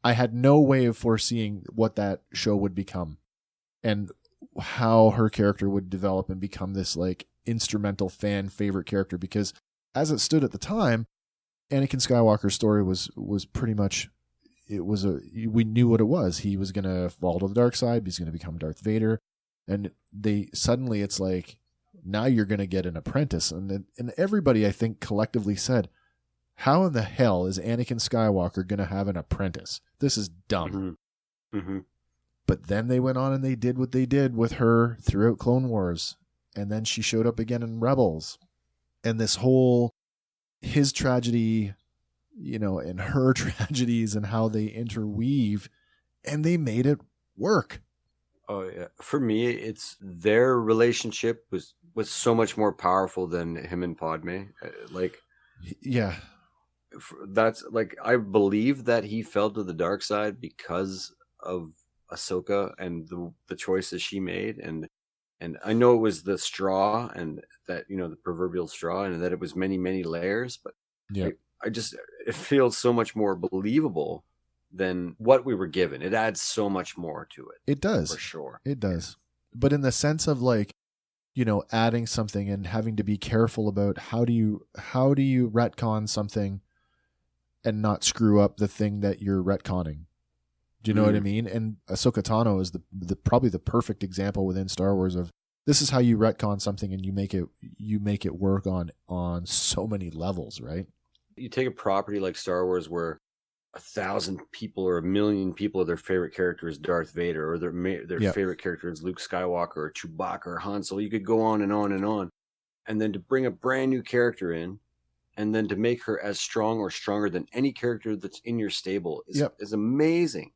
I had no way of foreseeing what that show would become and how her character would develop and become this like instrumental fan favorite character, because as it stood at the time, Anakin Skywalker's story was pretty much, we knew what it was. He was going to fall to the dark side. He's going to become Darth Vader. And suddenly it's like, now you're going to get an apprentice. And everybody, I think, collectively said, how in the hell is Anakin Skywalker going to have an apprentice? This is dumb. Mm-hmm. Mm-hmm. But then they went on and they did what they did with her throughout Clone Wars. And then she showed up again in Rebels. And this whole, his tragedy, and her tragedies and how they interweave, and they made it work. Oh yeah. For me, it's their relationship was so much more powerful than him and Padme. Yeah. That's like, I believe that he fell to the dark side because of Ahsoka and the choices she made, and I know it was the straw, and that the proverbial straw, and that it was many layers, but yeah, it feels so much more believable than what we were given. It adds so much more to it. It does, for sure. It does, but in the sense of like, adding something and having to be careful about how do you retcon something and not screw up the thing that you're retconning. Do you know what I mean? And Ahsoka Tano is the probably the perfect example within Star Wars of, this is how you retcon something and you make it work on so many levels, right? You take a property like Star Wars where 1,000 people or 1,000,000 people, their favorite character is Darth Vader, or their favorite character is Luke Skywalker or Chewbacca or Han Solo. You could go on and on and on. And then to bring a brand new character in, and then to make her as strong or stronger than any character that's in your stable is amazing.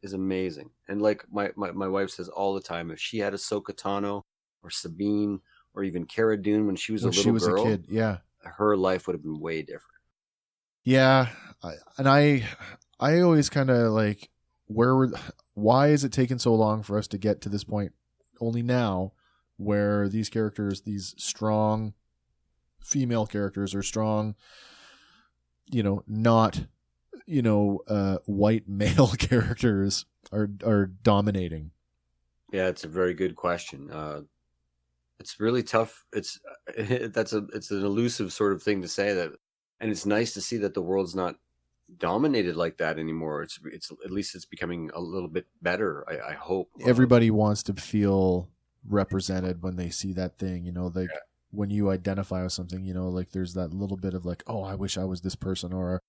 Is amazing. And like my wife says all the time, if she had Ahsoka Tano or Sabine or even Cara Dune when she was a little girl, a kid, her life would have been way different. Yeah, I always kind of like, why is it taking so long for us to get to this point only now, where these characters, these strong female characters, are strong, not white male characters are dominating? Yeah, it's a very good question. It's really tough. It's an elusive sort of thing to say that, and it's nice to see that the world's not dominated like that anymore. It's at least it's becoming a little bit better. I hope everybody wants to feel represented when they see that thing. When you identify with something, like there's that little bit of like, oh, I wish I was this person, or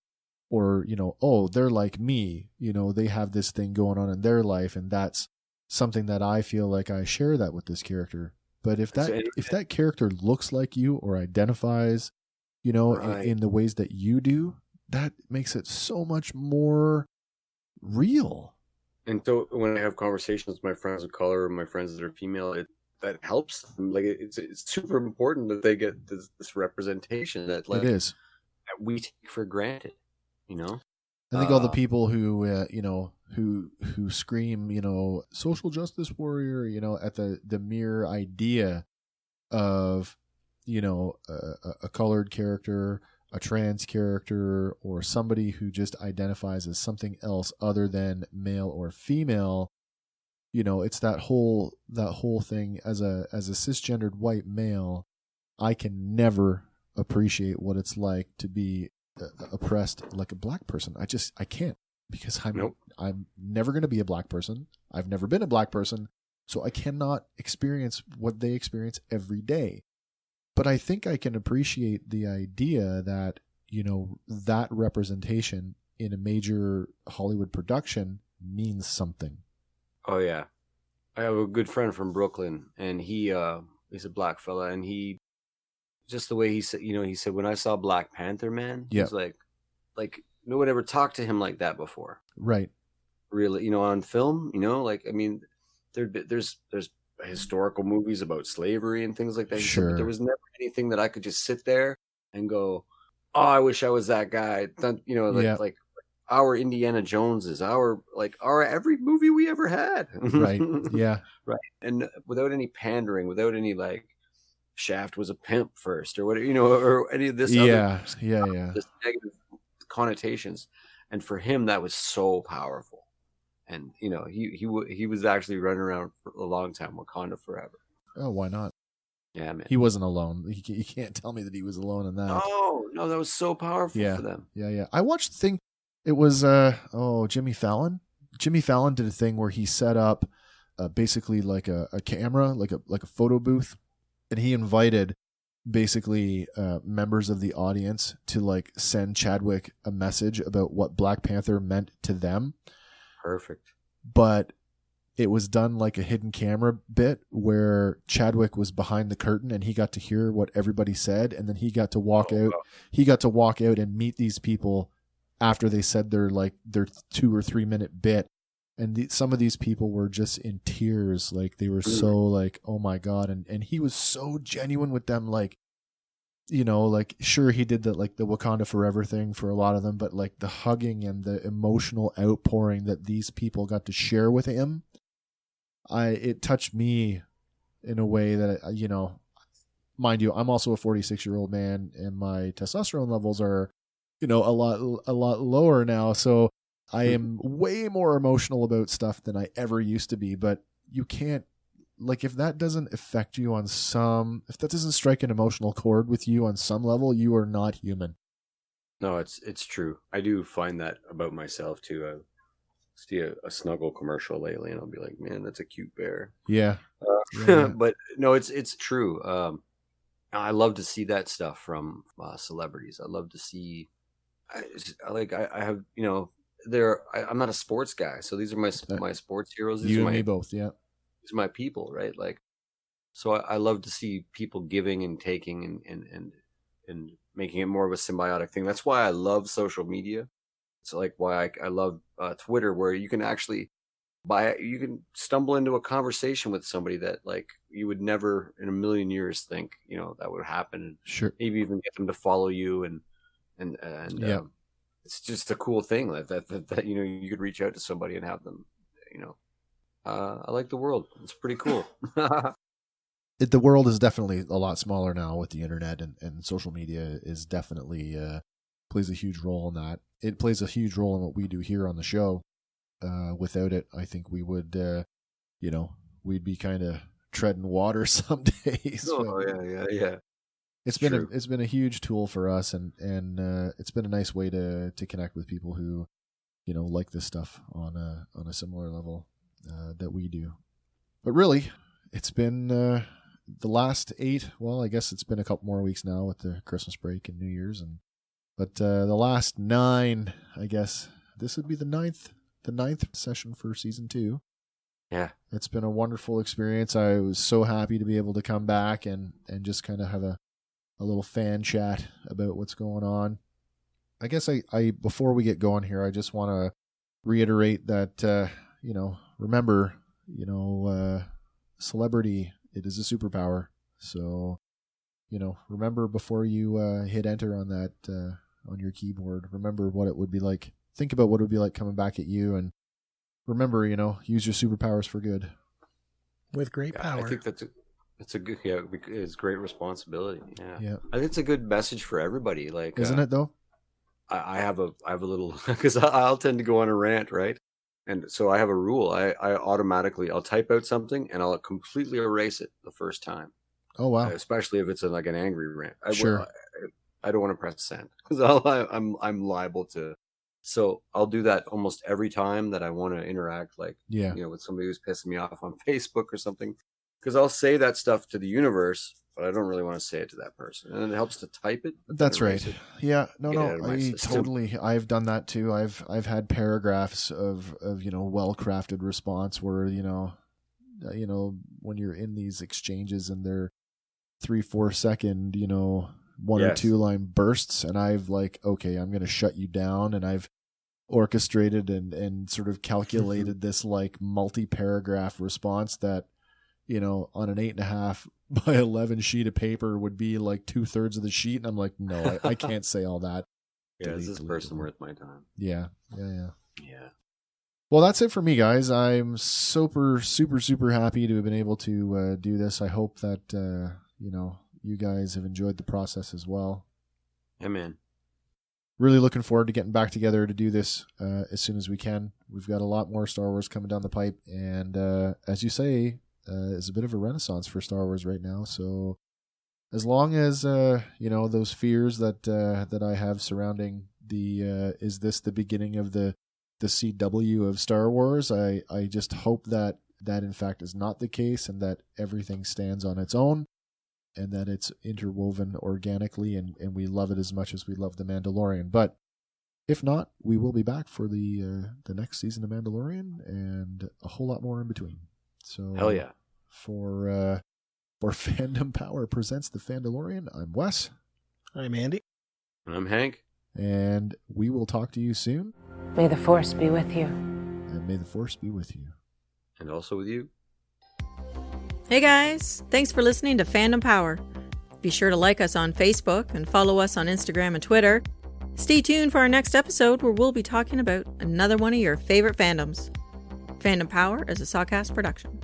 oh, they're like me, they have this thing going on in their life, and that's something that I feel like I share that with this character. But if that character looks like you or identifies, right, in the ways that you do, that makes it so much more real. And so when I have conversations with my friends of color or my friends that are female, that helps them. Like it's super important that they get this representation that, like, it is, that we take for granted. I think all the people who who scream, social justice warrior, at the mere idea of, a colored character, a trans character, or somebody who just identifies as something else other than male or female, it's that whole thing. As a cisgendered white male, I can never appreciate what it's like to be oppressed like a black person. I can't, because I'm never going to be a black person. I've never been a black person, so I cannot experience what they experience every day. But I think I can appreciate the idea that, that representation in a major Hollywood production means something. Oh yeah. I have a good friend from Brooklyn, and he He's a black fella, and he just the way he said, he said when I saw Black Panther, man, he's like no one ever talked to him like that before. Right. Really, on film, like I mean, there's historical movies about slavery and things like that. Sure. But there was never anything that I could just sit there and go, oh, I wish I was that guy. Like our Indiana Joneses, our every movie we ever had. Right. Yeah. Right. And without any pandering, without any like Shaft was a pimp first or whatever, or any of this. Yeah. This negative connotations. And for him, that was so powerful. And he was actually running around for a long time, Wakanda forever. Oh, why not? Yeah, man. He wasn't alone. You can't tell me that he was alone in that. No, that was so powerful for them. Yeah. I watched the thing. It was Jimmy Fallon. Jimmy Fallon did a thing where he set up basically like a camera, like a photo booth, and he invited basically members of the audience to like send Chadwick a message about what Black Panther meant to them. Perfect. But it was done like a hidden camera bit where Chadwick was behind the curtain and he got to hear what everybody said, and then he got to walk out. Wow. He got to walk out and meet these people after they said their 2 or 3 minute bit, and some of these people were just in tears, like they were so like, oh my god, and he was so genuine with them, like, like sure he did that, like the Wakanda Forever thing for a lot of them, but like the hugging and the emotional outpouring that these people got to share with him, it touched me in a way that, mind you, I'm also a 46-year-old man and my testosterone levels are, a lot lower now. So I am way more emotional about stuff than I ever used to be, but you can't, like, if that doesn't affect you if that doesn't strike an emotional chord with you on some level, you are not human. No, it's true. I do find that about myself too. I see a Snuggle commercial lately and I'll be like, man, that's a cute bear. Yeah. But no, it's true. I love to see that stuff from celebrities. I love to see, I have, I'm not a sports guy. So these are my sports heroes. These you are and me both. Yeah. These are my people, right? Like, so I love to see people giving and taking and making it more of a symbiotic thing. That's why I love social media. It's like why I love Twitter, where you can actually you can stumble into a conversation with somebody that like you would never in a million years think, that would happen. Sure. Maybe even get them to follow you and yeah. It's just a cool thing that you could reach out to somebody and have them, I like the world. It's pretty cool. The world is definitely a lot smaller now with the internet, and social media is definitely plays a huge role in that. It plays a huge role in what we do here on the show. Without it, I think we would, we'd be kind of treading water some days. Oh yeah. It's been a huge tool for us, and it's been a nice way to connect with people who, like this stuff on a similar level that we do. But really, it's been the last 8. Well, I guess it's been a couple more weeks now with the Christmas break and New Year's, but the last 9, I guess this would be the ninth session for season 2. Yeah, it's been a wonderful experience. I was so happy to be able to come back and just kind of have a little fan chat about what's going on. I guess I before we get going here, I just want to reiterate that remember, celebrity, it is a superpower. So, remember before you hit enter on that on your keyboard, remember what it would be like. Think about what it would be like coming back at you, and remember, use your superpowers for good. With great power. I think it's a good, it's great responsibility. Yeah. I think it's a good message for everybody. Like, isn't it though? I have a little, because I'll tend to go on a rant, right? And so I have a rule. I automatically, I'll type out something and I'll completely erase it the first time. Oh wow! Especially if it's like an angry rant. Sure. I don't want to press send because I'm liable to. So I'll do that almost every time that I want to interact, like, with somebody who's pissing me off on Facebook or something, because I'll say that stuff to the universe, but I don't really want to say it to that person. And it helps to type it. That's right. Yeah. No. I've done that too. I've had paragraphs of well-crafted response where, when you're in these exchanges and they're 3-4 second, one or two line bursts, and I've like, okay, I'm going to shut you down, and I've orchestrated and sort of calculated this like multi-paragraph response that, on an 8.5 by 11 sheet of paper would be like 2/3 of the sheet. And I'm like, no, I can't say all that. Yeah, is this person worth my time? Yeah. Well, that's it for me, guys. I'm super, super, super happy to have been able to do this. I hope that, you guys have enjoyed the process as well. Yeah, man. Really looking forward to getting back together to do this as soon as we can. We've got a lot more Star Wars coming down the pipe. And as you say, it's a bit of a renaissance for Star Wars right now. So as long as, those fears that I have surrounding is this the beginning of the CW of Star Wars? I just hope that in fact is not the case, and that everything stands on its own, and that it's interwoven organically, and we love it as much as we love The Mandalorian. But if not, we will be back for the next season of Mandalorian, and a whole lot more in between. So hell yeah. For Fandom Power presents The Fandalorian, I'm Wes. I'm Andy. And I'm Hank. And we will talk to you soon. May the Force be with you. And may the Force be with you. And also with you. Hey guys, thanks for listening to Fandom Power. Be sure to like us on Facebook and follow us on Instagram and Twitter. Stay tuned for our next episode, where we'll be talking about another one of your favorite fandoms. Fandom Power is a Sawcast production.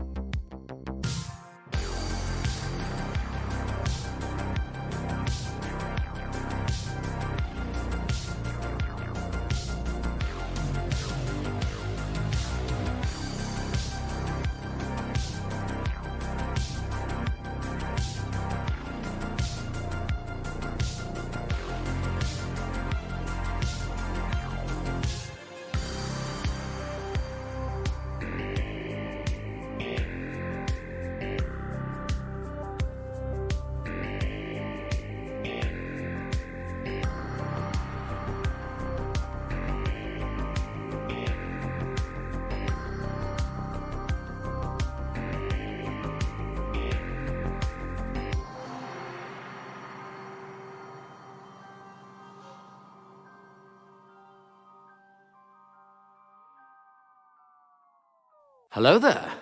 Hello there.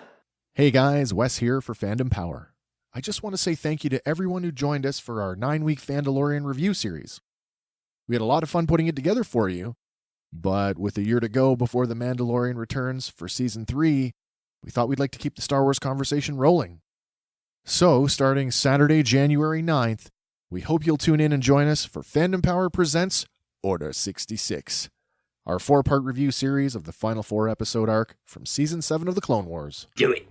Hey guys, Wes here for Fandom Power. I just want to say thank you to everyone who joined us for our 9-week Fandalorian review series. We had a lot of fun putting it together for you, but with a year to go before The Mandalorian returns for Season 3, we thought we'd like to keep the Star Wars conversation rolling. So, starting Saturday, January 9th, we hope you'll tune in and join us for Fandom Power Presents Order 66. Our 4-part review series of the final 4-episode arc from Season 7 of The Clone Wars. Do it.